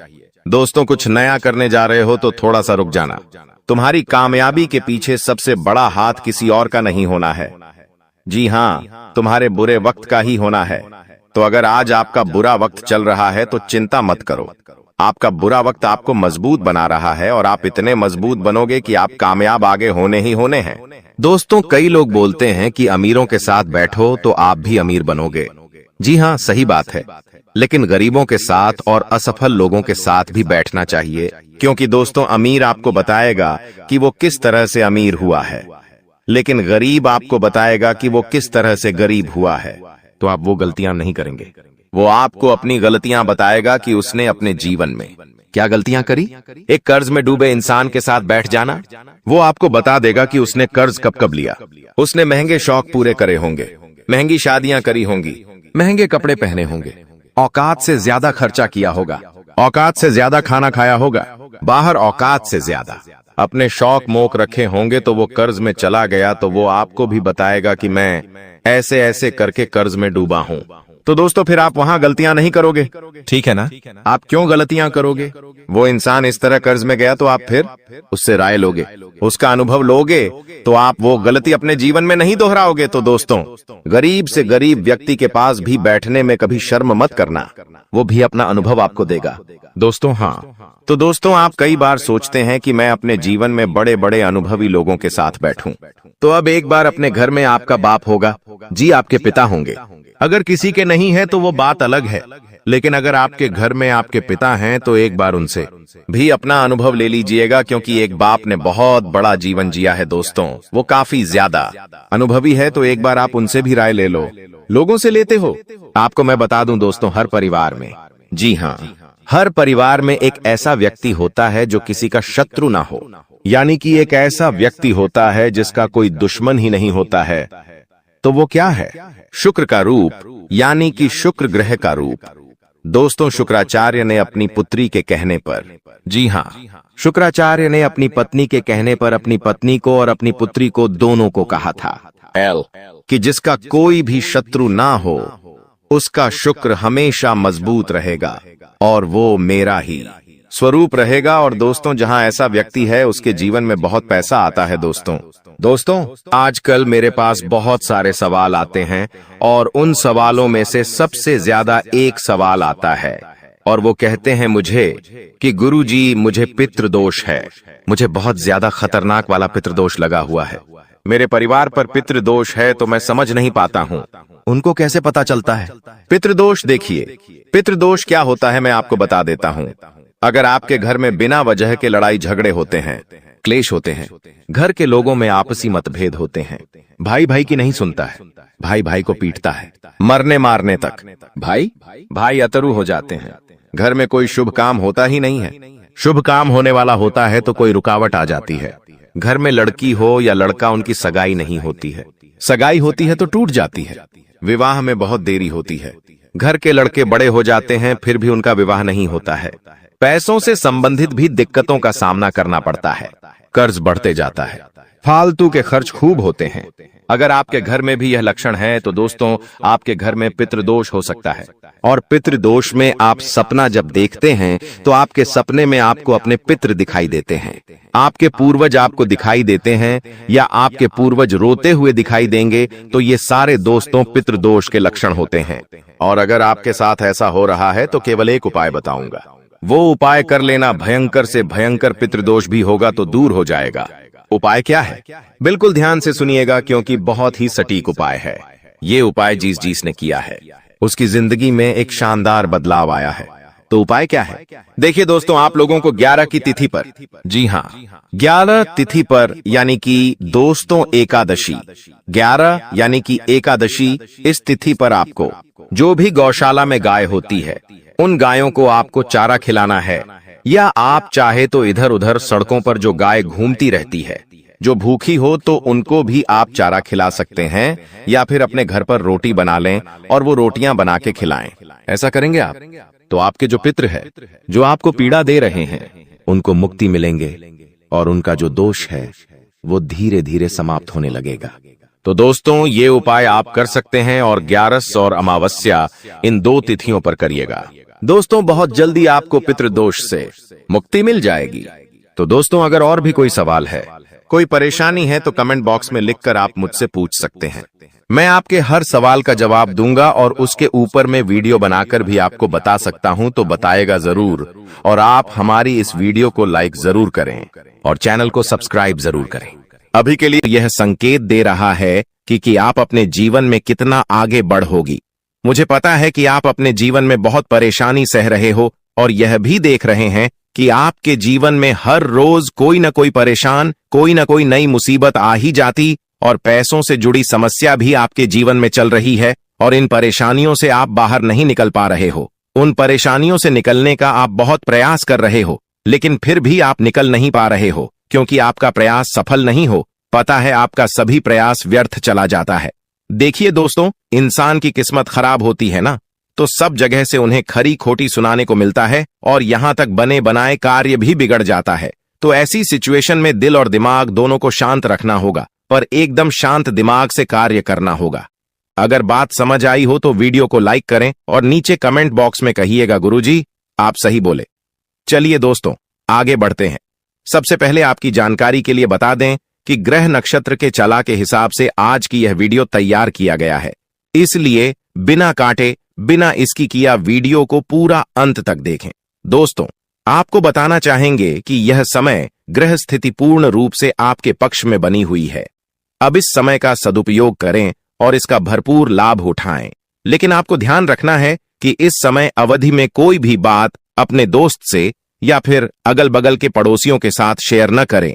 दोस्तों, कुछ नया करने जा रहे हो तो थोड़ा सा रुक जाना। तुम्हारी कामयाबी के पीछे सबसे बड़ा हाथ किसी और का नहीं होना है, जी हाँ, तुम्हारे बुरे वक्त का ही होना है। तो अगर आज आपका बुरा वक्त चल रहा है तो चिंता मत करो, आपका बुरा वक्त आपको मजबूत बना रहा है और आप इतने मजबूत बनोगे कि आप कामयाब आगे होने ही होने हैं। दोस्तों, कई लोग बोलते हैं कि अमीरों के साथ बैठो तो आप भी अमीर बनोगे। जी हाँ, सही बात है, लेकिन गरीबों के साथ और असफल लोगों के साथ भी बैठना चाहिए, क्योंकि दोस्तों, अमीर आपको बताएगा कि वो किस तरह से अमीर हुआ है, लेकिन गरीब आपको बताएगा कि वो किस तरह से गरीब हुआ है। तो आप वो गलतियां नहीं करेंगे, वो आपको अपनी गलतियां बताएगा कि उसने अपने जीवन में क्या गलतियां करी। एक कर्ज में डूबे इंसान के साथ बैठ जाना, वो आपको बता देगा कि उसने कर्ज कब कब लिया, उसने महंगे शौक पूरे करे होंगे, महंगी शादियां करी होंगी, महंगे कपड़े पहने होंगे, औकात से ज्यादा खर्चा किया होगा, औकात से ज्यादा खाना खाया होगा, बाहर औकात से ज्यादा अपने शौक मोक रखे होंगे, तो वो कर्ज में चला गया, तो वो आपको भी बताएगा कि मैं ऐसे ऐसे करके कर्ज में डूबा हूं। तो दोस्तों, फिर आप वहां गलतियां नहीं करोगे, ठीक है ना? आप क्यों गलतियां करोगे? वो इंसान इस तरह कर्ज में गया तो आप फिर उससे राय लोगे, उसका अनुभव लोगे, तो आप वो गलती अपने जीवन में नहीं दोहराओगे। तो दोस्तों, गरीब से गरीब व्यक्ति के पास भी बैठने में कभी शर्म मत करना, वो भी अपना अनुभव आपको देगा। दोस्तों, हाँ, तो दोस्तों, आप कई बार सोचते हैं कि मैं अपने जीवन में बड़े बड़े अनुभवी लोगों के साथ बैठूं, तो अब एक बार अपने घर में आपका बाप होगा, जी, आपके पिता होंगे। अगर किसी के नहीं है तो वो बात अलग है, लेकिन अगर आपके घर में आपके पिता हैं तो एक बार उनसे भी अपना अनुभव ले लीजिएगा, क्योंकि एक बाप ने बहुत बड़ा जीवन जिया है दोस्तों, वो काफी ज्यादा अनुभवी है, तो एक बार आप उनसे भी राय ले लो। लोगों से लेते हो? आपको मैं बता दूं दोस्तों, हर परिवार में, जी हाँ, हर परिवार में एक ऐसा व्यक्ति होता है जो किसी का शत्रु ना हो, यानी कि एक ऐसा व्यक्ति होता है जिसका कोई दुश्मन ही नहीं होता है। तो वो क्या है? शुक्र का रूप, यानी कि शुक्र ग्रह का रूप। दोस्तों, शुक्राचार्य ने अपनी पुत्री के कहने पर, जी हाँ, शुक्राचार्य ने अपनी पत्नी के कहने पर अपनी पत्नी को और अपनी पुत्री को दोनों को कहा था कि जिसका कोई भी शत्रु ना हो, उसका शुक्र हमेशा मजबूत रहेगा और वो मेरा ही स्वरूप रहेगा। और दोस्तों, जहां ऐसा व्यक्ति है उसके जीवन में बहुत पैसा आता है। दोस्तों आजकल मेरे पास बहुत सारे सवाल आते हैं और उन सवालों में से सबसे ज्यादा एक सवाल आता है और वो कहते हैं मुझे कि गुरुजी, मुझे पितृदोष है। मुझे बहुत ज्यादा खतरनाक वाला पितृदोष लगा हुआ है। मेरे परिवार पर पितृदोष है तो मैं समझ नहीं पाता हूँ। उनको कैसे पता चलता है पितृदोष? देखिए, पितृदोष क्या होता है मैं आपको बता देता हूँ। अगर आपके घर में बिना वजह के लड़ाई झगड़े होते हैं, क्लेश होते हैं, घर के लोगों में आपसी मतभेद होते हैं, भाई भाई की नहीं सुनता है, भाई भाई को पीटता है, मरने मारने तक भाई भाई अतरु हो जाते हैं, घर में कोई शुभ काम होता ही नहीं है, शुभ काम होने वाला होता है तो कोई रुकावट आ जाती है, घर में लड़की हो या लड़का, उनकी सगाई नहीं होती है, सगाई होती है तो टूट जाती है, विवाह में बहुत देरी होती है, घर के लड़के बड़े हो जाते हैं फिर भी उनका विवाह नहीं होता है, पैसों से संबंधित भी दिक्कतों का सामना करना पड़ता है, कर्ज बढ़ते जाता है, फालतू के खर्च खूब होते हैं। अगर आपके घर में भी यह लक्षण है तो दोस्तों, आपके घर में पितृदोष हो सकता है। और पितृदोष में आप सपना जब देखते हैं तो आपके सपने में आपको अपने पितृ दिखाई देते हैं, आपके पूर्वज आपको दिखाई देते हैं या आपके पूर्वज रोते हुए दिखाई देंगे, तो ये सारे दोस्तों पितृदोष के लक्षण होते हैं। और अगर आपके साथ ऐसा हो रहा है तो केवल एक उपाय बताऊंगा, वो उपाय कर लेना, भयंकर से भयंकर पितृदोष भी होगा तो दूर हो जाएगा। उपाय क्या है? बिल्कुल ध्यान से सुनिएगा क्योंकि बहुत ही सटीक उपाय है। ये उपाय जिस ने किया है उसकी जिंदगी में एक शानदार बदलाव आया है। तो उपाय क्या है? देखिए दोस्तों, आप लोगों को 11 की तिथि पर, जी हाँ 11 तिथि पर, यानी कि दोस्तों एकादशी, 11 यानी कि एकादशी, इस तिथि पर आपको जो भी गौशाला में गाय होती है उन गायों को आपको चारा खिलाना है, या आप चाहे तो इधर उधर सड़कों पर जो गाय घूमती रहती है, जो भूखी हो तो उनको भी आप चारा खिला सकते हैं, या फिर अपने घर पर रोटी बना लें और वो रोटियां बना के खिलाएं। ऐसा करेंगे आप तो आपके जो पितृ है, जो आपको पीड़ा दे रहे हैं, उनको मुक्ति मिलेंगे और उनका जो दोष है वो धीरे धीरे समाप्त होने लगेगा। तो दोस्तों, ये उपाय आप कर सकते हैं और 11 और अमावस्या इन 2 तिथियों पर करिएगा। दोस्तों, बहुत जल्दी आपको पितृदोष से मुक्ति मिल जाएगी। तो दोस्तों, अगर और भी कोई सवाल है, कोई परेशानी है तो कमेंट बॉक्स में लिखकर आप मुझसे पूछ सकते हैं। मैं आपके हर सवाल का जवाब दूंगा और उसके ऊपर मैं वीडियो बनाकर भी आपको बता सकता हूं, तो बताएगा जरूर। और आप हमारी इस वीडियो को लाइक जरूर करें और चैनल को सब्सक्राइब जरूर करें। अभी के लिए यह संकेत दे रहा है कि आप अपने जीवन में कितना आगे बढ़ोगी। मुझे पता है कि आप अपने जीवन में बहुत परेशानी सह रहे हो और यह भी देख रहे हैं कि आपके जीवन में हर रोज कोई न कोई परेशान, कोई न कोई नई मुसीबत आ ही जाती और पैसों से जुड़ी समस्या भी आपके जीवन में चल रही है और इन परेशानियों से आप बाहर नहीं निकल पा रहे हो। उन परेशानियों से निकलने का आप बहुत प्रयास कर रहे हो, लेकिन फिर भी आप निकल नहीं पा रहे हो क्योंकि आपका प्रयास सफल नहीं हो। पता है, आपका सभी प्रयास व्यर्थ चला जाता है। देखिए दोस्तों, इंसान की किस्मत खराब होती है ना, तो सब जगह से उन्हें खरी खोटी सुनाने को मिलता है और यहां तक बने बनाए कार्य भी बिगड़ जाता है। तो ऐसी सिचुएशन में दिल और दिमाग दोनों को शांत रखना होगा, पर एकदम शांत दिमाग से कार्य करना होगा। अगर बात समझ आई हो तो वीडियो को लाइक करें और नीचे कमेंट बॉक्स में कहिएगा गुरुजी आप सही बोले। चलिए दोस्तों, आगे बढ़ते हैं। सबसे पहले आपकी जानकारी के लिए बता दें कि ग्रह नक्षत्र के चला के हिसाब से आज की यह वीडियो तैयार किया गया है, इसलिए बिना काटे, बिना इसकी किया वीडियो को पूरा अंत तक देखें। दोस्तों, आपको बताना चाहेंगे कि यह समय ग्रह स्थिति पूर्ण रूप से आपके पक्ष में बनी हुई है। अब इस समय का सदुपयोग करें और इसका भरपूर लाभ उठाएं। लेकिन आपको ध्यान रखना है कि इस समय अवधि में कोई भी बात अपने दोस्त से या फिर अगल बगल के पड़ोसियों के साथ शेयर न करें,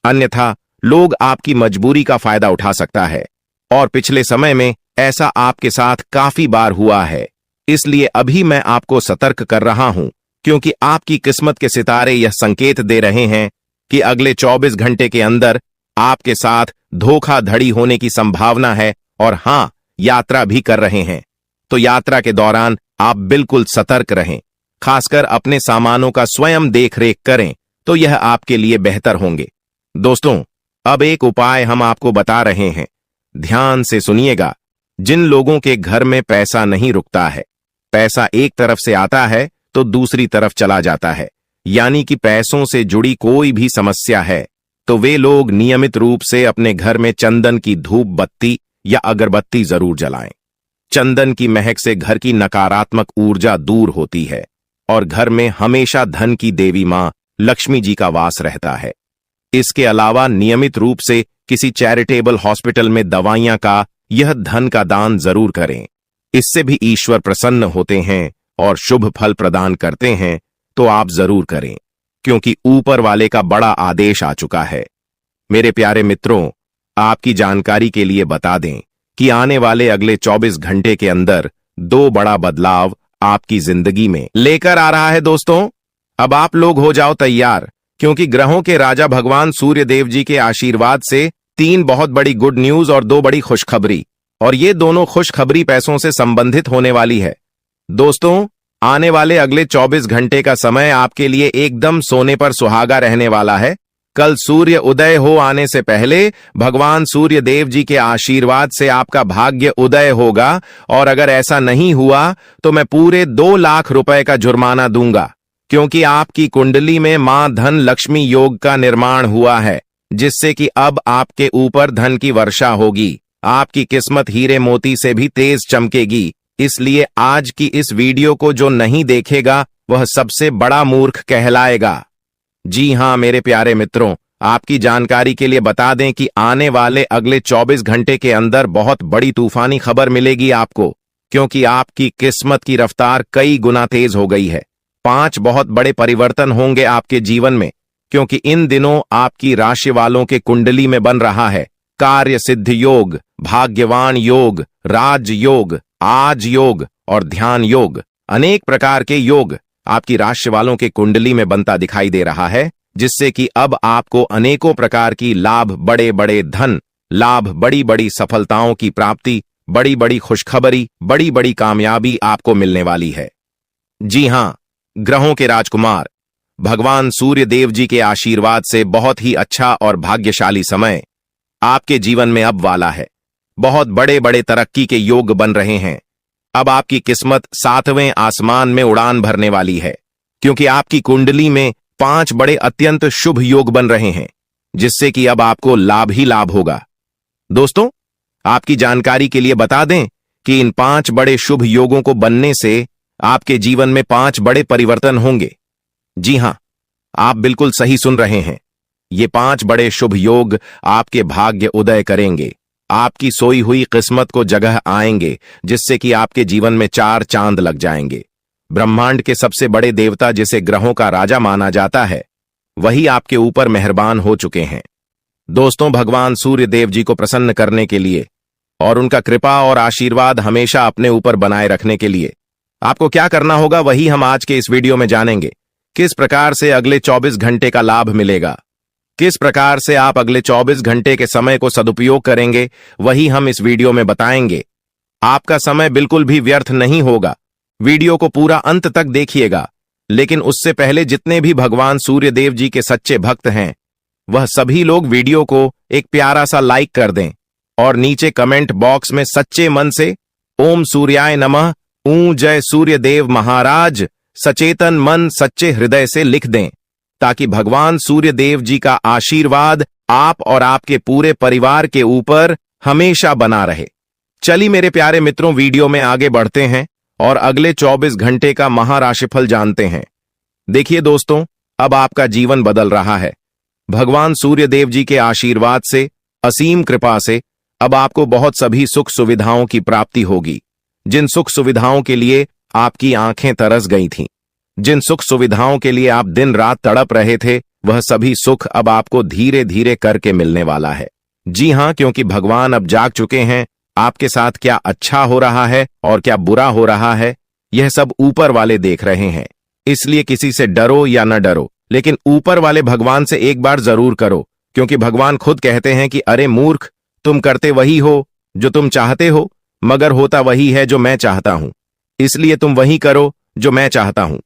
अन्यथा लोग आपकी मजबूरी का फायदा उठा सकता है। और पिछले समय में ऐसा आपके साथ काफी बार हुआ है, इसलिए अभी मैं आपको सतर्क कर रहा हूं क्योंकि आपकी किस्मत के सितारे यह संकेत दे रहे हैं कि अगले 24 घंटे के अंदर आपके साथ धोखाधड़ी होने की संभावना है। और हां, यात्रा भी कर रहे हैं, तो यात्रा के दौरान आप बिल्कुल सतर्क रहें, खासकर अपने सामानों का स्वयं देखरेख करें, तो यह आपके लिए बेहतर होंगे। दोस्तों, अब एक उपाय हम आपको बता रहे हैं, ध्यान से सुनिएगा। जिन लोगों के घर में पैसा नहीं रुकता है, पैसा एक तरफ से आता है तो दूसरी तरफ चला जाता है, यानी कि पैसों से जुड़ी कोई भी समस्या है, तो वे लोग नियमित रूप से अपने घर में चंदन की धूप बत्ती या अगरबत्ती जरूर जलाएं। चंदन की महक से घर की नकारात्मक ऊर्जा दूर होती है और घर में हमेशा धन की देवी मां लक्ष्मी जी का वास रहता है। इसके अलावा नियमित रूप से किसी चैरिटेबल हॉस्पिटल में दवाइयां का यह धन का दान जरूर करें। इससे भी ईश्वर प्रसन्न होते हैं और शुभ फल प्रदान करते हैं, तो आप जरूर करें, क्योंकि ऊपर वाले का बड़ा आदेश आ चुका है। मेरे प्यारे मित्रों, आपकी जानकारी के लिए बता दें कि आने वाले अगले 24 घंटे के अंदर 2 बड़ा बदलाव आपकी जिंदगी में लेकर आ रहा है। दोस्तों, अब आप लोग हो जाओ तैयार, क्योंकि ग्रहों के राजा भगवान सूर्य देव जी के आशीर्वाद से 3 बहुत बड़ी गुड न्यूज और 2 बड़ी खुशखबरी, और ये दोनों खुशखबरी पैसों से संबंधित होने वाली है। दोस्तों, आने वाले अगले 24 घंटे का समय आपके लिए एकदम सोने पर सुहागा रहने वाला है। कल सूर्य उदय हो आने से पहले भगवान सूर्य देव जी के आशीर्वाद से आपका भाग्य उदय होगा, और अगर ऐसा नहीं हुआ तो मैं पूरे 2 लाख रुपए का जुर्माना दूंगा, क्योंकि आपकी कुंडली में मां धन लक्ष्मी योग का निर्माण हुआ है, जिससे कि अब आपके ऊपर धन की वर्षा होगी। आपकी किस्मत हीरे मोती से भी तेज चमकेगी। इसलिए आज की इस वीडियो को जो नहीं देखेगा वह सबसे बड़ा मूर्ख कहलाएगा। जी हां मेरे प्यारे मित्रों, आपकी जानकारी के लिए बता दें कि आने वाले अगले 24 घंटे के अंदर बहुत बड़ी तूफानी खबर मिलेगी आपको, क्योंकि आपकी किस्मत की रफ्तार कई गुना तेज हो गई है। 5 बहुत बड़े परिवर्तन होंगे आपके जीवन में, क्योंकि इन दिनों आपकी राशि वालों के कुंडली में बन रहा है कार्य सिद्ध योग, भाग्यवान योग, राज योग, आज योग और ध्यान योग। अनेक प्रकार के योग आपकी राशि वालों के कुंडली में बनता दिखाई दे रहा है, जिससे कि अब आपको अनेकों प्रकार की लाभ, बड़े बड़े धन लाभ, बड़ी बड़ी सफलताओं की प्राप्ति, बड़ी बड़ी खुशखबरी, बड़ी बड़ी कामयाबी आपको मिलने वाली है। जी हां, ग्रहों के राजकुमार भगवान सूर्य देव जी के आशीर्वाद से बहुत ही अच्छा और भाग्यशाली समय आपके जीवन में अब वाला है। बहुत बड़े बड़े तरक्की के योग बन रहे हैं। अब आपकी किस्मत 7वें आसमान में उड़ान भरने वाली है, क्योंकि आपकी कुंडली में 5 बड़े अत्यंत शुभ योग बन रहे हैं, जिससे कि अब आपको लाभ ही लाभ होगा। दोस्तों, आपकी जानकारी के लिए बता दें कि इन 5 बड़े शुभ योगों को बनने से आपके जीवन में 5 बड़े परिवर्तन होंगे। जी हां, आप बिल्कुल सही सुन रहे हैं। ये 5 बड़े शुभ योग आपके भाग्य उदय करेंगे, आपकी सोई हुई किस्मत को जगह आएंगे, जिससे कि आपके जीवन में 4 चांद लग जाएंगे। ब्रह्मांड के सबसे बड़े देवता, जिसे ग्रहों का राजा माना जाता है, वही आपके ऊपर मेहरबान हो चुके हैं। दोस्तों, भगवान सूर्य देव जी को प्रसन्न करने के लिए और उनका कृपा और आशीर्वाद हमेशा अपने ऊपर बनाए रखने के लिए आपको क्या करना होगा, वही हम आज के इस वीडियो में जानेंगे। किस प्रकार से अगले 24 घंटे का लाभ मिलेगा, किस प्रकार से आप अगले 24 घंटे के समय को सदुपयोग करेंगे, वही हम इस वीडियो में बताएंगे। आपका समय बिल्कुल भी व्यर्थ नहीं होगा। वीडियो को पूरा अंत तक देखिएगा, लेकिन उससे पहले जितने भी भगवान सूर्य देव जी के सच्चे भक्त हैं, वह सभी लोग वीडियो को एक प्यारा सा लाइक कर दें और नीचे कमेंट बॉक्स में सच्चे मन से ओम सूर्याय नमः, ऊ जय सूर्य देव महाराज, सचेतन मन सच्चे हृदय से लिख दें, ताकि भगवान सूर्य देव जी का आशीर्वाद आप और आपके पूरे परिवार के ऊपर हमेशा बना रहे। चलिए मेरे प्यारे मित्रों, वीडियो में आगे बढ़ते हैं और अगले 24 घंटे का महाराशिफल जानते हैं। देखिए दोस्तों, अब आपका जीवन बदल रहा है। भगवान सूर्य देव जी के आशीर्वाद से, असीम कृपा से अब आपको बहुत सभी सुख सुविधाओं की प्राप्ति होगी। जिन सुख सुविधाओं के लिए आपकी आंखें तरस गई थीं, जिन सुख सुविधाओं के लिए आप दिन रात तड़प रहे थे, वह सभी सुख अब आपको धीरे धीरे करके मिलने वाला है। जी हां, क्योंकि भगवान अब जाग चुके हैं। आपके साथ क्या अच्छा हो रहा है और क्या बुरा हो रहा है, यह सब ऊपर वाले देख रहे हैं। इसलिए किसी से डरो या न डरो, लेकिन ऊपर वाले भगवान से एक बार जरूर करो, क्योंकि भगवान खुद कहते हैं कि अरे मूर्ख, तुम करते वही हो जो तुम चाहते हो, मगर होता वही है जो मैं चाहता हूं। इसलिए तुम वही करो जो मैं चाहता हूं,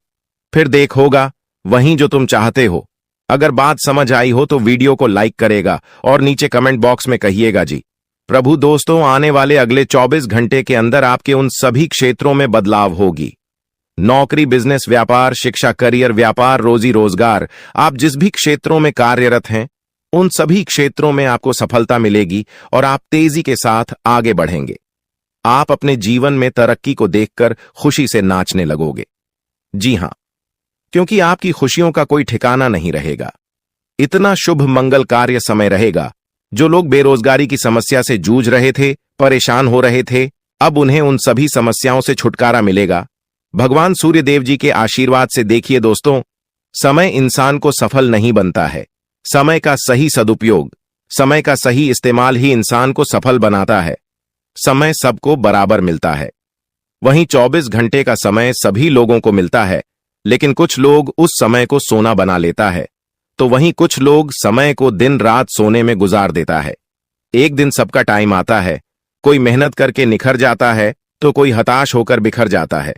फिर देख होगा वही जो तुम चाहते हो। अगर बात समझ आई हो तो वीडियो को लाइक करेगा और नीचे कमेंट बॉक्स में कहिएगा जी। प्रभु दोस्तों, आने वाले अगले 24 घंटे के अंदर आपके उन सभी क्षेत्रों में बदलाव होगी। नौकरी, बिजनेस, व्यापार, शिक्षा, करियर, व्यापार, रोजी रोजगार, आप जिस भी क्षेत्रों में कार्यरत हैं उन सभी क्षेत्रों में आपको सफलता मिलेगी और आप तेजी के साथ आगे बढ़ेंगे। आप अपने जीवन में तरक्की को देखकर खुशी से नाचने लगोगे। जी हां, क्योंकि आपकी खुशियों का कोई ठिकाना नहीं रहेगा। इतना शुभ मंगल कार्य समय रहेगा। जो लोग बेरोजगारी की समस्या से जूझ रहे थे, परेशान हो रहे थे, अब उन्हें उन सभी समस्याओं से छुटकारा मिलेगा। भगवान सूर्य देव जी के आशीर्वाद से। देखिए दोस्तों, समय इंसान को सफल नहीं बनता है। समय का सही सदुपयोग, समय का सही इस्तेमाल ही इंसान को सफल बनाता है। समय सबको बराबर मिलता है। वहीं 24 घंटे का समय सभी लोगों को मिलता है, लेकिन कुछ लोग उस समय को सोना बना लेता है, तो वहीं कुछ लोग समय को दिन रात सोने में गुजार देता है। एक दिन सबका टाइम आता है, कोई मेहनत करके निखर जाता है तो कोई हताश होकर बिखर जाता है।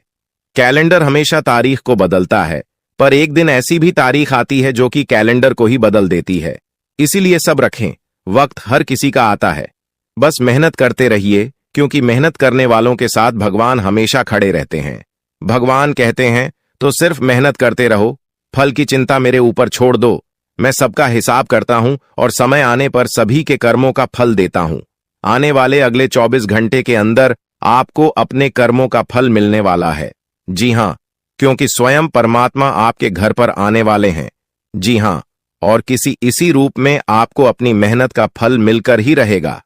कैलेंडर हमेशा तारीख को बदलता है, पर एक दिन ऐसी भी तारीख आती है जो कि कैलेंडर को ही बदल देती है। इसीलिए सब रखें, वक्त हर किसी का आता है। बस मेहनत करते रहिए, क्योंकि मेहनत करने वालों के साथ भगवान हमेशा खड़े रहते हैं। भगवान कहते हैं तो सिर्फ मेहनत करते रहो, फल की चिंता मेरे ऊपर छोड़ दो। मैं सबका हिसाब करता हूं और समय आने पर सभी के कर्मों का फल देता हूं। आने वाले अगले 24 घंटे के अंदर आपको अपने कर्मों का फल मिलने वाला है। जी हां, क्योंकि स्वयं परमात्मा आपके घर पर आने वाले हैं। जी हां, और किसी इसी रूप में आपको अपनी मेहनत का फल मिलकर ही रहेगा।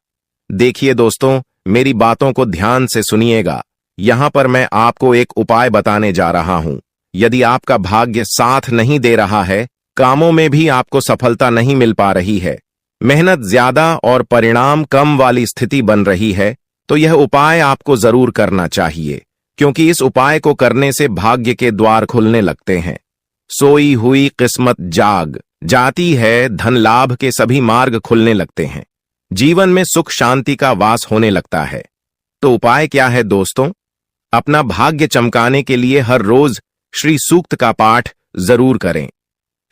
देखिए दोस्तों, मेरी बातों को ध्यान से सुनिएगा। यहां पर मैं आपको एक उपाय बताने जा रहा हूं। यदि आपका भाग्य साथ नहीं दे रहा है, कामों में भी आपको सफलता नहीं मिल पा रही है, मेहनत ज्यादा और परिणाम कम वाली स्थिति बन रही है, तो यह उपाय आपको जरूर करना चाहिए, क्योंकि इस उपाय को करने से भाग्य के द्वार खुलने लगते हैं। सोई हुई किस्मत जाग जाती है, धन लाभ के सभी मार्ग खुलने लगते हैं, जीवन में सुख शांति का वास होने लगता है। तो उपाय क्या है दोस्तों? अपना भाग्य चमकाने के लिए हर रोज श्री सूक्त का पाठ जरूर करें।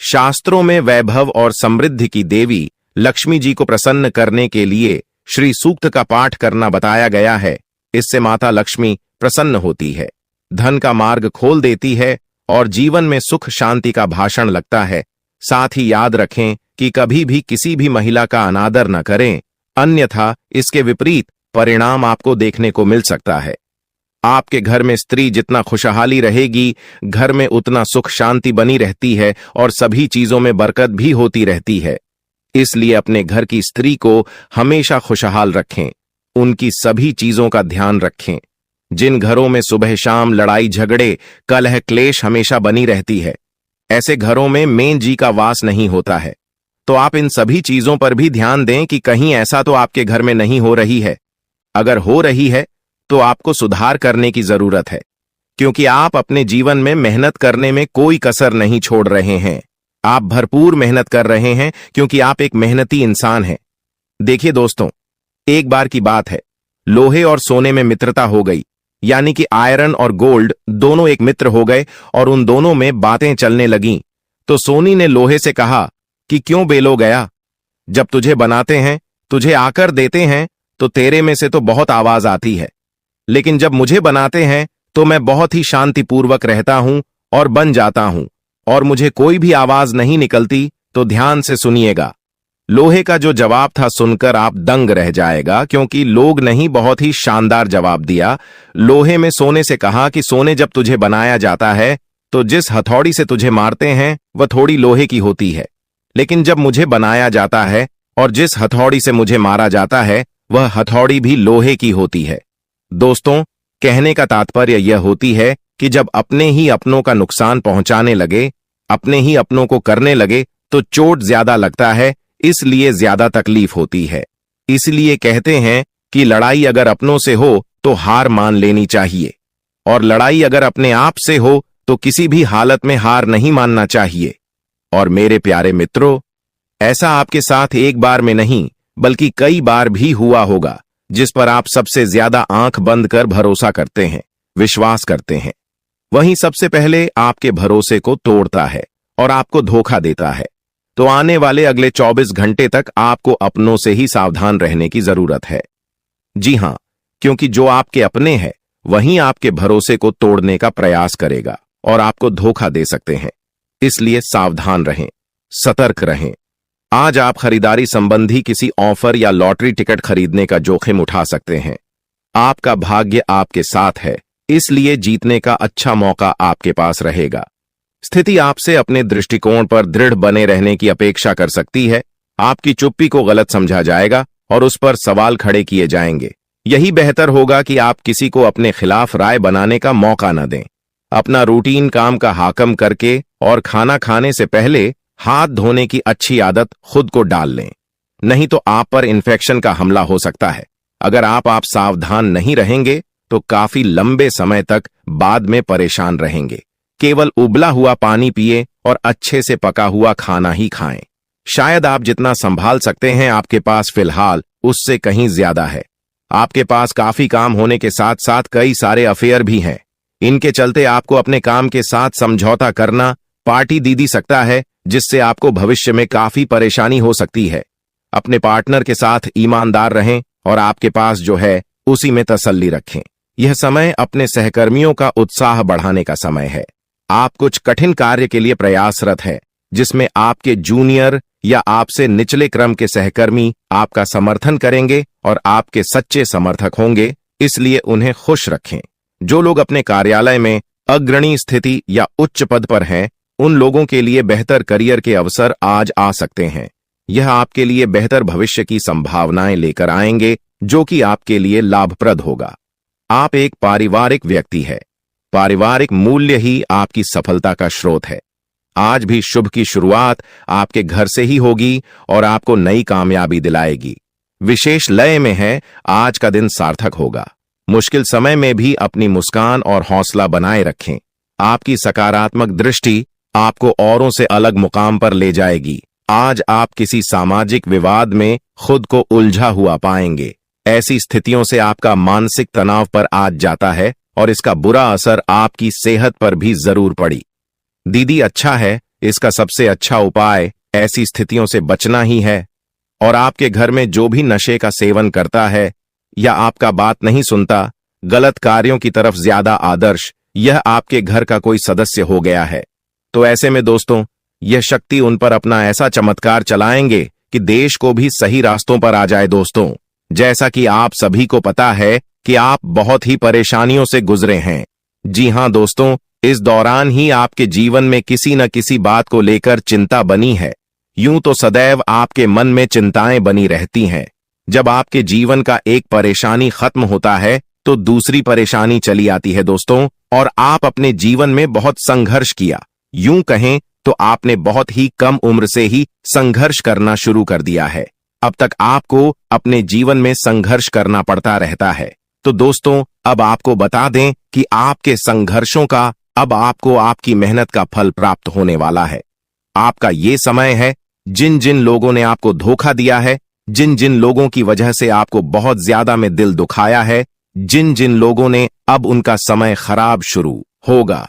शास्त्रों में वैभव और समृद्धि की देवी लक्ष्मी जी को प्रसन्न करने के लिए श्री सूक्त का पाठ करना बताया गया है। इससे माता लक्ष्मी प्रसन्न होती है, धन का मार्ग खोल देती है और जीवन में सुख शांति का भाषण लगता है। साथ ही याद रखें कि कभी भी किसी भी महिला का अनादर न करें, अन्यथा इसके विपरीत परिणाम आपको देखने को मिल सकता है। आपके घर में स्त्री जितना खुशहाली रहेगी, घर में उतना सुख शांति बनी रहती है और सभी चीजों में बरकत भी होती रहती है। इसलिए अपने घर की स्त्री को हमेशा खुशहाल रखें, उनकी सभी चीजों का ध्यान रखें। जिन घरों में सुबह शाम लड़ाई झगड़े कलह क्लेश हमेशा बनी रहती है, ऐसे घरों में मेन जी का वास नहीं होता है। तो आप इन सभी चीजों पर भी ध्यान दें कि कहीं ऐसा तो आपके घर में नहीं हो रही है। अगर हो रही है तो आपको सुधार करने की जरूरत है, क्योंकि आप अपने जीवन में मेहनत करने में कोई कसर नहीं छोड़ रहे हैं। आप भरपूर मेहनत कर रहे हैं, क्योंकि आप एक मेहनती इंसान हैं। देखिए दोस्तों, एक बार की बात है, लोहे और सोने में मित्रता हो गई, यानी कि आयरन और गोल्ड दोनों एक मित्र हो गए और उन दोनों में बातें चलने लगीं। तो सोनी ने लोहे से कहा कि क्यों बेलो गया, जब तुझे बनाते हैं, तुझे आकर देते हैं, तो तेरे में से तो बहुत आवाज आती है, लेकिन जब मुझे बनाते हैं तो मैं बहुत ही शांतिपूर्वक रहता हूं और बन जाता हूं, और मुझे कोई भी आवाज नहीं निकलती। तो ध्यान से सुनिएगा। लोहे का जो जवाब था सुनकर आप दंग रह जाएगा, क्योंकि लोग नहीं बहुत ही शानदार जवाब दिया। लोहे में सोने से कहा कि सोने, जब तुझे बनाया जाता है तो जिस हथौड़ी से तुझे मारते हैं वह थोड़ी लोहे की होती है, लेकिन जब मुझे बनाया जाता है और जिस हथौड़ी से मुझे मारा जाता है वह हथौड़ी भी लोहे की होती है। दोस्तों, कहने का तात्पर्य यह होती है कि जब अपने ही अपनों का नुकसान पहुंचाने लगे, अपने ही अपनों को करने लगे, तो चोट ज्यादा लगता है, इसलिए ज्यादा तकलीफ होती है। इसलिए कहते हैं कि लड़ाई अगर अपनों से हो तो हार मान लेनी चाहिए, और लड़ाई अगर अपने आप से हो तो किसी भी हालत में हार नहीं मानना चाहिए। और मेरे प्यारे मित्रों, ऐसा आपके साथ एक बार में नहीं बल्कि कई बार भी हुआ होगा, जिस पर आप सबसे ज्यादा आंख बंद कर भरोसा करते हैं, विश्वास करते हैं, वहीं सबसे पहले आपके भरोसे को तोड़ता है और आपको धोखा देता है। तो आने वाले अगले 24 घंटे तक आपको अपनों से ही सावधान रहने की जरूरत है। जी हां, क्योंकि जो आपके अपने हैं वहीं आपके भरोसे को तोड़ने का प्रयास करेगा और आपको धोखा दे सकते हैं। इसलिए सावधान रहें, सतर्क रहें। आज आप खरीदारी संबंधी किसी ऑफर या लॉटरी टिकट खरीदने का जोखिम उठा सकते हैं। आपका भाग्य आपके साथ है, इसलिए जीतने का अच्छा मौका आपके पास रहेगा। स्थिति आपसे अपने दृष्टिकोण पर दृढ़ बने रहने की अपेक्षा कर सकती है। आपकी चुप्पी को गलत समझा जाएगा और उस पर सवाल खड़े किए जाएंगे। यही बेहतर होगा कि आप किसी को अपने खिलाफ राय बनाने का मौका न दें। अपना रूटीन काम का हाकम करके और खाना खाने से पहले हाथ धोने की अच्छी आदत खुद को डाल लें, नहीं तो आप पर इन्फेक्शन का हमला हो सकता है। अगर आप सावधान नहीं रहेंगे तो काफी लंबे समय तक बाद में परेशान रहेंगे। केवल उबला हुआ पानी पिए और अच्छे से पका हुआ खाना ही खाएं। शायद आप जितना संभाल सकते हैं आपके पास फिलहाल उससे कहीं ज्यादा है। आपके पास काफी काम होने के साथ साथ कई सारे अफेयर भी हैं। इनके चलते आपको अपने काम के साथ समझौता करना पार्टी दी सकता है, जिससे आपको भविष्य में काफी परेशानी हो सकती है। अपने पार्टनर के साथ ईमानदार रहें और आपके पास जो है उसी में तसल्ली रखें। यह समय अपने सहकर्मियों का उत्साह बढ़ाने का समय है। आप कुछ कठिन कार्य के लिए प्रयासरत हैं, जिसमें आपके जूनियर या आपसे निचले क्रम के सहकर्मी आपका समर्थन करेंगे और आपके सच्चे समर्थक होंगे, इसलिए उन्हें खुश रखें। जो लोग अपने कार्यालय में अग्रणी स्थिति या उच्च पद पर हैं, उन लोगों के लिए बेहतर करियर के अवसर आज आ सकते हैं। यह आपके लिए बेहतर भविष्य की संभावनाएं लेकर आएंगे, जो कि आपके लिए लाभप्रद होगा। आप एक पारिवारिक व्यक्ति है। पारिवारिक मूल्य ही आपकी सफलता का स्रोत है। आज भी शुभ की शुरुआत आपके घर से ही होगी और आपको नई कामयाबी दिलाएगी। विशेष लय में है, आज का दिन सार्थक होगा। मुश्किल समय में भी अपनी मुस्कान और हौसला बनाए रखें। आपकी सकारात्मक दृष्टि आपको औरों से अलग मुकाम पर ले जाएगी। आज आप किसी सामाजिक विवाद में खुद को उलझा हुआ पाएंगे। ऐसी स्थितियों से आपका मानसिक तनाव पर आज जाता है और इसका बुरा असर आपकी सेहत पर भी जरूर पड़ी। दीदी अच्छा है, इसका सबसे अच्छा उपाय ऐसी स्थितियों से बचना ही है। और आपके घर में जो भी नशे का सेवन करता है या आपका बात नहीं सुनता, गलत कार्यों की तरफ ज्यादा आदर्श, यह आपके घर का कोई सदस्य हो गया है। तो ऐसे में दोस्तों, यह शक्ति उन पर अपना ऐसा चमत्कार चलाएंगे कि देश को भी सही रास्तों पर आ जाए। दोस्तों, जैसा कि आप सभी को पता है कि आप बहुत ही परेशानियों से गुजरे हैं। जी हां दोस्तों, इस दौरान ही आपके जीवन में किसी न किसी बात को लेकर चिंता बनी है। यूं तो सदैव आपके मन में चिंताएं बनी रहती हैं। जब आपके जीवन का एक परेशानी खत्म होता है तो दूसरी परेशानी चली आती है दोस्तों, और आप अपने जीवन में बहुत संघर्ष किया। यूं कहें तो आपने बहुत ही कम उम्र से ही संघर्ष करना शुरू कर दिया है। अब तक आपको अपने जीवन में संघर्ष करना पड़ता रहता है। तो दोस्तों, अब आपको बता दें कि आपके संघर्षों का अब आपको आपकी मेहनत का फल प्राप्त होने वाला है। आपका ये समय है, जिन जिन लोगों ने आपको धोखा दिया है, जिन जिन लोगों की वजह से आपको बहुत ज्यादा में दिल दुखाया है, जिन जिन लोगों ने, अब उनका समय खराब शुरू होगा।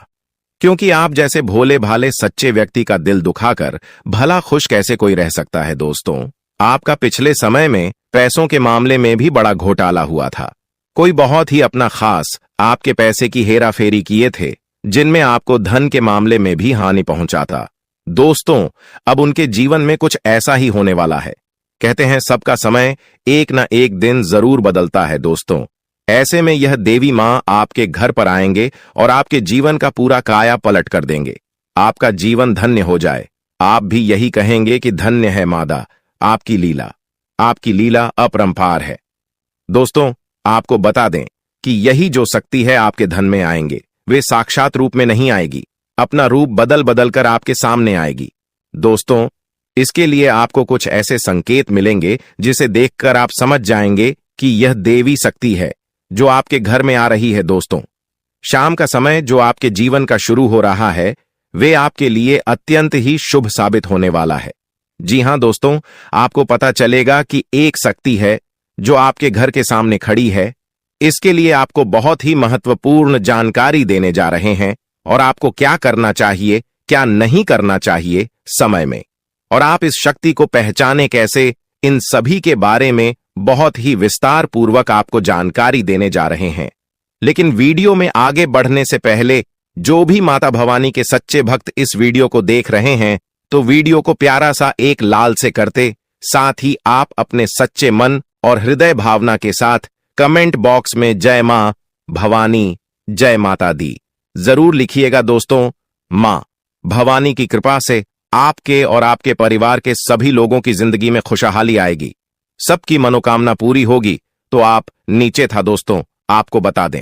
क्योंकि आप जैसे भोले भाले सच्चे व्यक्ति का दिल दुखाकर भला खुश कैसे कोई रह सकता है। दोस्तों, आपका पिछले समय में पैसों के मामले में भी बड़ा घोटाला हुआ था। कोई बहुत ही अपना खास आपके पैसे की हेराफेरी किए थे, जिनमें आपको धन के मामले में भी हानि पहुंचा था। दोस्तों, अब उनके जीवन में कुछ ऐसा ही होने वाला है। कहते हैं सबका समय एक न एक दिन जरूर बदलता है। दोस्तों, ऐसे में यह देवी मां आपके घर पर आएंगे और आपके जीवन का पूरा काया पलट कर देंगे। आपका जीवन धन्य हो जाए। आप भी यही कहेंगे कि धन्य है मादा, आपकी लीला अपरंपार है। दोस्तों, आपको बता दें कि यही जो शक्ति है आपके धन में आएंगे, वे साक्षात रूप में नहीं आएगी, अपना रूप बदल बदल कर आपके सामने आएगी। दोस्तों, इसके लिए आपको कुछ ऐसे संकेत मिलेंगे जिसे देखकर आप समझ जाएंगे कि यह देवी शक्ति है जो आपके घर में आ रही है। दोस्तों, शाम का समय जो आपके जीवन का शुरू हो रहा है, वे आपके लिए अत्यंत ही शुभ साबित होने वाला है। जी हां दोस्तों, आपको पता चलेगा कि एक शक्ति है जो आपके घर के सामने खड़ी है। इसके लिए आपको बहुत ही महत्वपूर्ण जानकारी देने जा रहे हैं और आपको क्या करना चाहिए, क्या नहीं करना चाहिए समय में, और आप इस शक्ति को पहचाने कैसे, इन सभी के बारे में बहुत ही विस्तार पूर्वक आपको जानकारी देने जा रहे हैं। लेकिन वीडियो में आगे बढ़ने से पहले जो भी माता भवानी के सच्चे भक्त इस वीडियो को देख रहे हैं तो वीडियो को प्यारा सा एक लाल से करते, साथ ही आप अपने सच्चे मन और हृदय भावना के साथ कमेंट बॉक्स में जय मां भवानी, जय माता दी जरूर लिखिएगा दोस्तों। मां भवानी की कृपा से आपके और आपके परिवार के सभी लोगों की जिंदगी में खुशहाली आएगी, सबकी मनोकामना पूरी होगी। तो आप नीचे था दोस्तों, आपको बता दें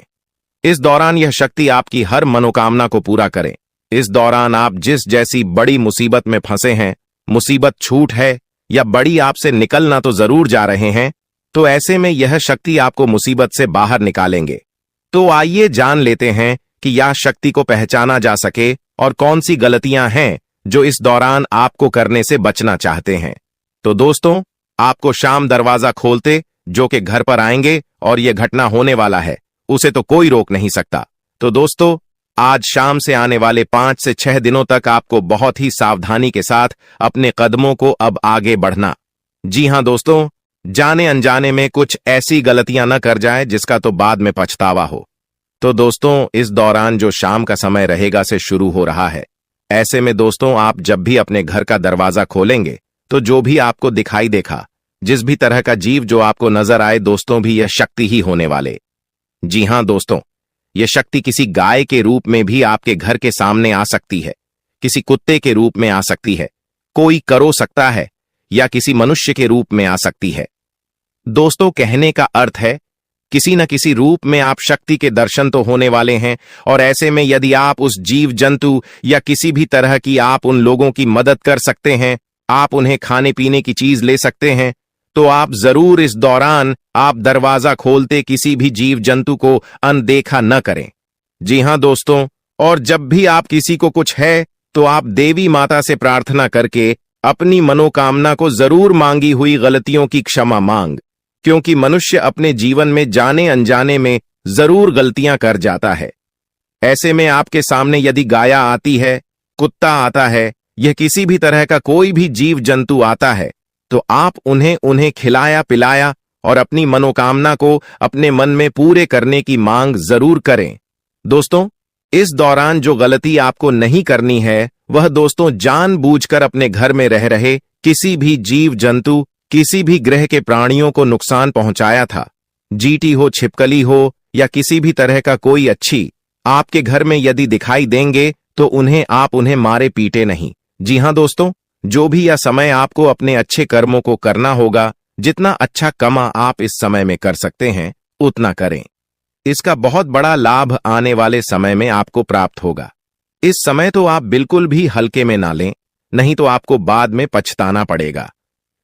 इस दौरान यह शक्ति आपकी हर मनोकामना को पूरा करे। इस दौरान आप जिस जैसी बड़ी मुसीबत में फंसे हैं, मुसीबत छूट है या बड़ी आपसे निकलना तो जरूर जा रहे हैं, तो ऐसे में यह शक्ति आपको मुसीबत से बाहर निकालेंगे। तो आइए जान लेते हैं कि यह शक्ति को पहचाना जा सके और कौन सी गलतियां हैं जो इस दौरान आपको करने से बचना चाहते हैं। तो दोस्तों, आपको शाम दरवाजा खोलते जो कि घर पर आएंगे और यह घटना होने वाला है, उसे तो कोई रोक नहीं सकता। तो दोस्तों, आज शाम से आने वाले 5 से 6 दिनों तक आपको बहुत ही सावधानी के साथ अपने कदमों को अब आगे बढ़ना। जी हां दोस्तों, जाने अनजाने में कुछ ऐसी गलतियां न कर जाए जिसका तो बाद में पछतावा हो। तो दोस्तों, इस दौरान जो शाम का समय रहेगा से शुरू हो रहा है। ऐसे में दोस्तों, आप जब भी अपने घर का दरवाजा खोलेंगे तो जो भी आपको दिखाई देखा, जिस भी तरह का जीव जो आपको नजर आए दोस्तों, भी यह शक्ति ही होने वाले। जी हां दोस्तों, यह शक्ति किसी गाय के रूप में भी आपके घर के सामने आ सकती है, किसी कुत्ते के रूप में आ सकती है, कोई करो सकता है, या किसी मनुष्य के रूप में आ सकती है। दोस्तों, कहने का अर्थ है किसी न किसी रूप में आप शक्ति के दर्शन तो होने वाले हैं। और ऐसे में यदि आप उस जीव जंतु या किसी भी तरह की आप उन लोगों की मदद कर सकते हैं, आप उन्हें खाने पीने की चीज ले सकते हैं, तो आप जरूर इस दौरान आप दरवाजा खोलते किसी भी जीव जंतु को अनदेखा न करें। जी हां दोस्तों, और जब भी आप किसी को कुछ है तो आप देवी माता से प्रार्थना करके अपनी मनोकामना को जरूर मांगी हुई गलतियों की क्षमा मांग, क्योंकि मनुष्य अपने जीवन में जाने अनजाने में जरूर गलतियां कर जाता है। ऐसे में आपके सामने यदि गाया आती है, कुत्ता आता है, यह किसी भी तरह का कोई भी जीव जंतु आता है, तो आप उन्हें खिलाया पिलाया और अपनी मनोकामना को अपने मन में पूरे करने की मांग जरूर करें। दोस्तों, इस दौरान जो गलती आपको नहीं करनी है वह दोस्तों जानबूझकर अपने घर में रह रहे किसी भी जीव जंतु, किसी भी ग्रह के प्राणियों को नुकसान पहुंचाया था। जीटी हो, छिपकली हो या किसी भी तरह का कोई अच्छी आपके घर में यदि दिखाई देंगे तो आप उन्हें मारे पीटे नहीं। जी हां दोस्तों, जो भी यह समय आपको अपने अच्छे कर्मों को करना होगा, जितना अच्छा कमा आप इस समय में कर सकते हैं उतना करें। इसका बहुत बड़ा लाभ आने वाले समय में आपको प्राप्त होगा। इस समय तो आप बिल्कुल भी हल्के में ना लें, नहीं तो आपको बाद में पछताना पड़ेगा।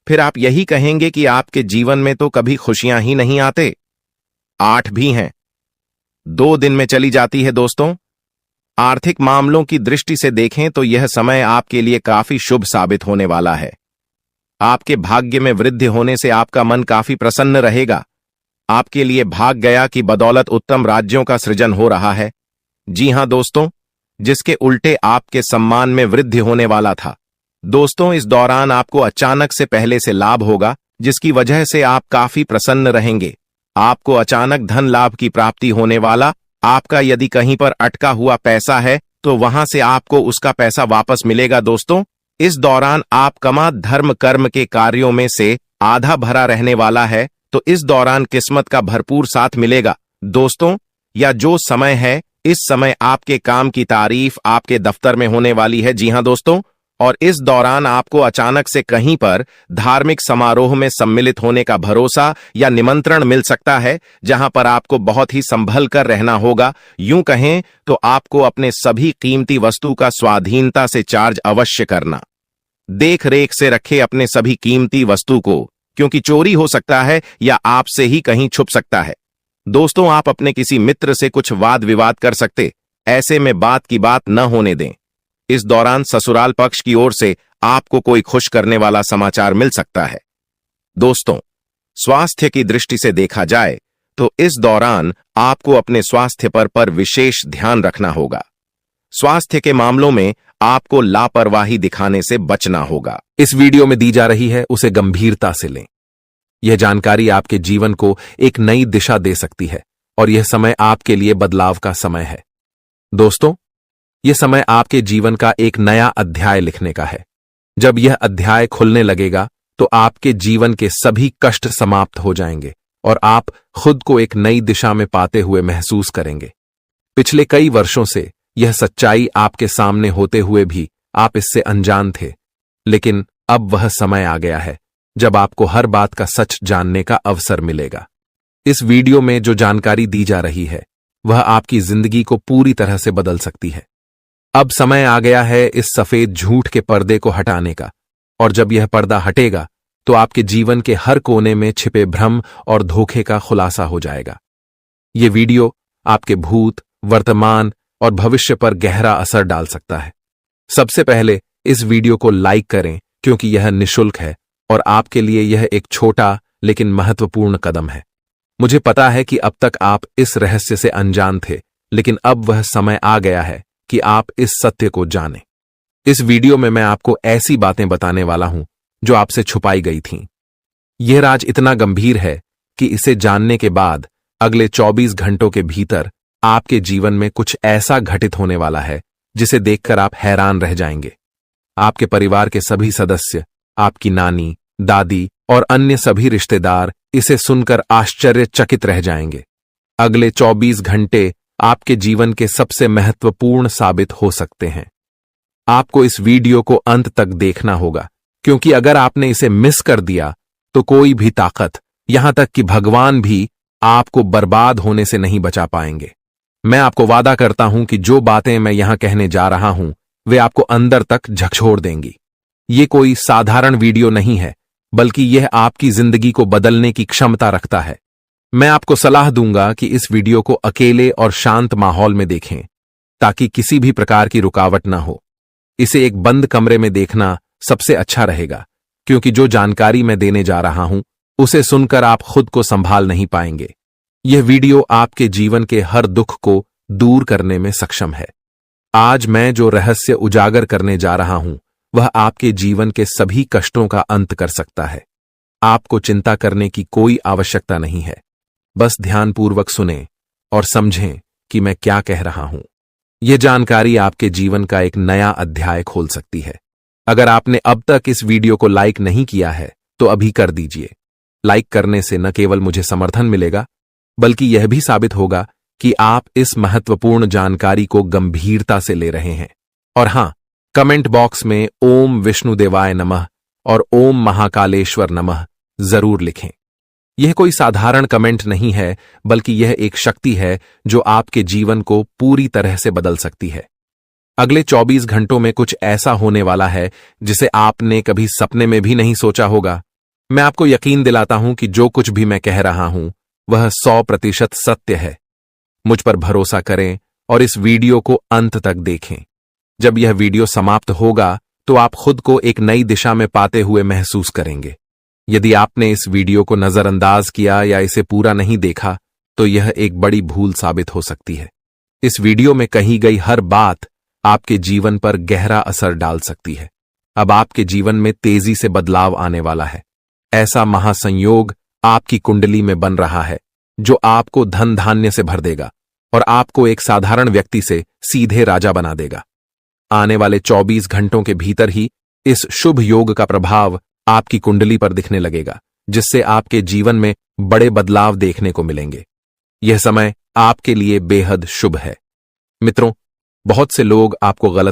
फिर आप यही कहेंगे कि आपके जीवन में तो कभी खुशियां ही नहीं आते। 8 भी हैं, 2 दिन में चली जाती है। दोस्तों, आर्थिक मामलों की दृष्टि से देखें तो यह समय आपके लिए काफी शुभ साबित होने वाला है। आपके भाग्य में वृद्धि होने से आपका मन काफी प्रसन्न रहेगा। आपके लिए भाग गया कि बदौलत उत्तम राज्यों का सृजन हो रहा है। जी हां दोस्तों, जिसके उल्टे आपके सम्मान में वृद्धि होने वाला था। दोस्तों, इस दौरान आपको अचानक से पहले से लाभ होगा, जिसकी वजह से आप काफी प्रसन्न रहेंगे। आपको अचानक धन लाभ की प्राप्ति होने वाला। आपका यदि कहीं पर अटका हुआ पैसा है तो वहां से आपको उसका पैसा वापस मिलेगा। दोस्तों, इस दौरान आप कमा धर्म कर्म के कार्यों में से आधा भरा रहने वाला है, तो इस दौरान किस्मत का भरपूर साथ मिलेगा। दोस्तों, या जो समय है, इस समय आपके काम की तारीफ आपके दफ्तर में होने वाली है। जी हां दोस्तों, और इस दौरान आपको अचानक से कहीं पर धार्मिक समारोह में सम्मिलित होने का भरोसा या निमंत्रण मिल सकता है, जहां पर आपको बहुत ही संभल कर रहना होगा। यूं कहें तो आपको अपने सभी कीमती वस्तु का स्वाधीनता से चार्ज अवश्य करना। देख रेख से रखे अपने सभी कीमती वस्तु को, क्योंकि चोरी हो सकता है या आपसे ही कहीं छुप सकता है। दोस्तों, आप अपने किसी मित्र से कुछ वाद विवाद कर सकते, ऐसे में बात की बात न होने दें। इस दौरान ससुराल पक्ष की ओर से आपको कोई खुश करने वाला समाचार मिल सकता है। दोस्तों, स्वास्थ्य की दृष्टि से देखा जाए तो इस दौरान आपको अपने स्वास्थ्य पर विशेष ध्यान रखना होगा। स्वास्थ्य के मामलों में आपको लापरवाही दिखाने से बचना होगा। इस वीडियो में दी जा रही है उसे गंभीरता से लें। यह जानकारी आपके जीवन को एक नई दिशा दे सकती है। और यह समय आपके लिए बदलाव का समय है। दोस्तों, यह समय आपके जीवन का एक नया अध्याय लिखने का है। जब यह अध्याय खुलने लगेगा तो आपके जीवन के सभी कष्ट समाप्त हो जाएंगे और आप खुद को एक नई दिशा में पाते हुए महसूस करेंगे। पिछले कई वर्षों से यह सच्चाई आपके सामने होते हुए भी आप इससे अनजान थे, लेकिन अब वह समय आ गया है जब आपको हर बात का सच जानने का अवसर मिलेगा। इस वीडियो में जो जानकारी दी जा रही है वह आपकी जिंदगी को पूरी तरह से बदल सकती है। अब समय आ गया है इस सफेद झूठ के पर्दे को हटाने का, और जब यह पर्दा हटेगा तो आपके जीवन के हर कोने में छिपे भ्रम और धोखे का खुलासा हो जाएगा। यह वीडियो आपके भूत, वर्तमान और भविष्य पर गहरा असर डाल सकता है। सबसे पहले इस वीडियो को लाइक करें क्योंकि यह निःशुल्क है और आपके लिए यह एक छोटा लेकिन महत्वपूर्ण कदम है। मुझे पता है कि अब तक आप इस रहस्य से अनजान थे, लेकिन अब वह समय आ गया है कि आप इस सत्य को जानें। इस वीडियो में मैं आपको ऐसी बातें बताने वाला हूं जो आपसे छुपाई गई थीं। यह राज इतना गंभीर है कि इसे जानने के बाद अगले 24 घंटों के भीतर आपके जीवन में कुछ ऐसा घटित होने वाला है जिसे देखकर आप हैरान रह जाएंगे। आपके परिवार के सभी सदस्य, आपकी नानी, दादी और अन्य सभी रिश्तेदार इसे सुनकर आश्चर्यचकित रह जाएंगे। अगले 24 घंटे आपके जीवन के सबसे महत्वपूर्ण साबित हो सकते हैं। आपको इस वीडियो को अंत तक देखना होगा, क्योंकि अगर आपने इसे मिस कर दिया तो कोई भी ताकत, यहां तक कि भगवान भी आपको बर्बाद होने से नहीं बचा पाएंगे। मैं आपको वादा करता हूं कि जो बातें मैं यहां कहने जा रहा हूं वे आपको अंदर तक झकझोर देंगी। ये कोई साधारण वीडियो नहीं है, बल्कि यह आपकी जिंदगी को बदलने की क्षमता रखता है। मैं आपको सलाह दूंगा कि इस वीडियो को अकेले और शांत माहौल में देखें, ताकि किसी भी प्रकार की रुकावट ना हो। इसे एक बंद कमरे में देखना सबसे अच्छा रहेगा, क्योंकि जो जानकारी मैं देने जा रहा हूं उसे सुनकर आप खुद को संभाल नहीं पाएंगे। यह वीडियो आपके जीवन के हर दुख को दूर करने में सक्षम है। आज मैं जो रहस्य उजागर करने जा रहा हूं वह आपके जीवन के सभी कष्टों का अंत कर सकता है। आपको चिंता करने की कोई आवश्यकता नहीं है। बस ध्यानपूर्वक सुनें और समझें कि मैं क्या कह रहा हूं। यह जानकारी आपके जीवन का एक नया अध्याय खोल सकती है। अगर आपने अब तक इस वीडियो को लाइक नहीं किया है तो अभी कर दीजिए। लाइक करने से न केवल मुझे समर्थन मिलेगा, बल्कि यह भी साबित होगा कि आप इस महत्वपूर्ण जानकारी को गंभीरता से ले रहे हैं। और हां, कमेंट बॉक्स में ओम विष्णुदेवाय नमः और ओम महाकालेश्वर नमः जरूर लिखें। यह कोई साधारण कमेंट नहीं है, बल्कि यह एक शक्ति है जो आपके जीवन को पूरी तरह से बदल सकती है। अगले 24 घंटों में कुछ ऐसा होने वाला है जिसे आपने कभी सपने में भी नहीं सोचा होगा। मैं आपको यकीन दिलाता हूं कि जो कुछ भी मैं कह रहा हूं वह 100% सत्य है। मुझ पर भरोसा करें और इस वीडियो को अंत तक देखें। जब यह वीडियो समाप्त होगा तो आप खुद को एक नई दिशा में पाते हुए महसूस करेंगे। यदि आपने इस वीडियो को नजरअंदाज किया या इसे पूरा नहीं देखा तो यह एक बड़ी भूल साबित हो सकती है। इस वीडियो में कही गई हर बात आपके जीवन पर गहरा असर डाल सकती है। अब आपके जीवन में तेजी से बदलाव आने वाला है। ऐसा महासंयोग आपकी कुंडली में बन रहा है जो आपको धन धान्य से भर देगा और आपको एक साधारण व्यक्ति से सीधे राजा बना देगा। आने वाले 24 घंटों के भीतर ही इस शुभ योग का प्रभाव आपकी कुंडली पर दिखने लगेगा, जिससे आपके जीवन में बड़े बदलाव देखने को मिलेंगे। यह समय आपके लिए बेहद शुभ है। मित्रों, बहुत से लोग आपको गलत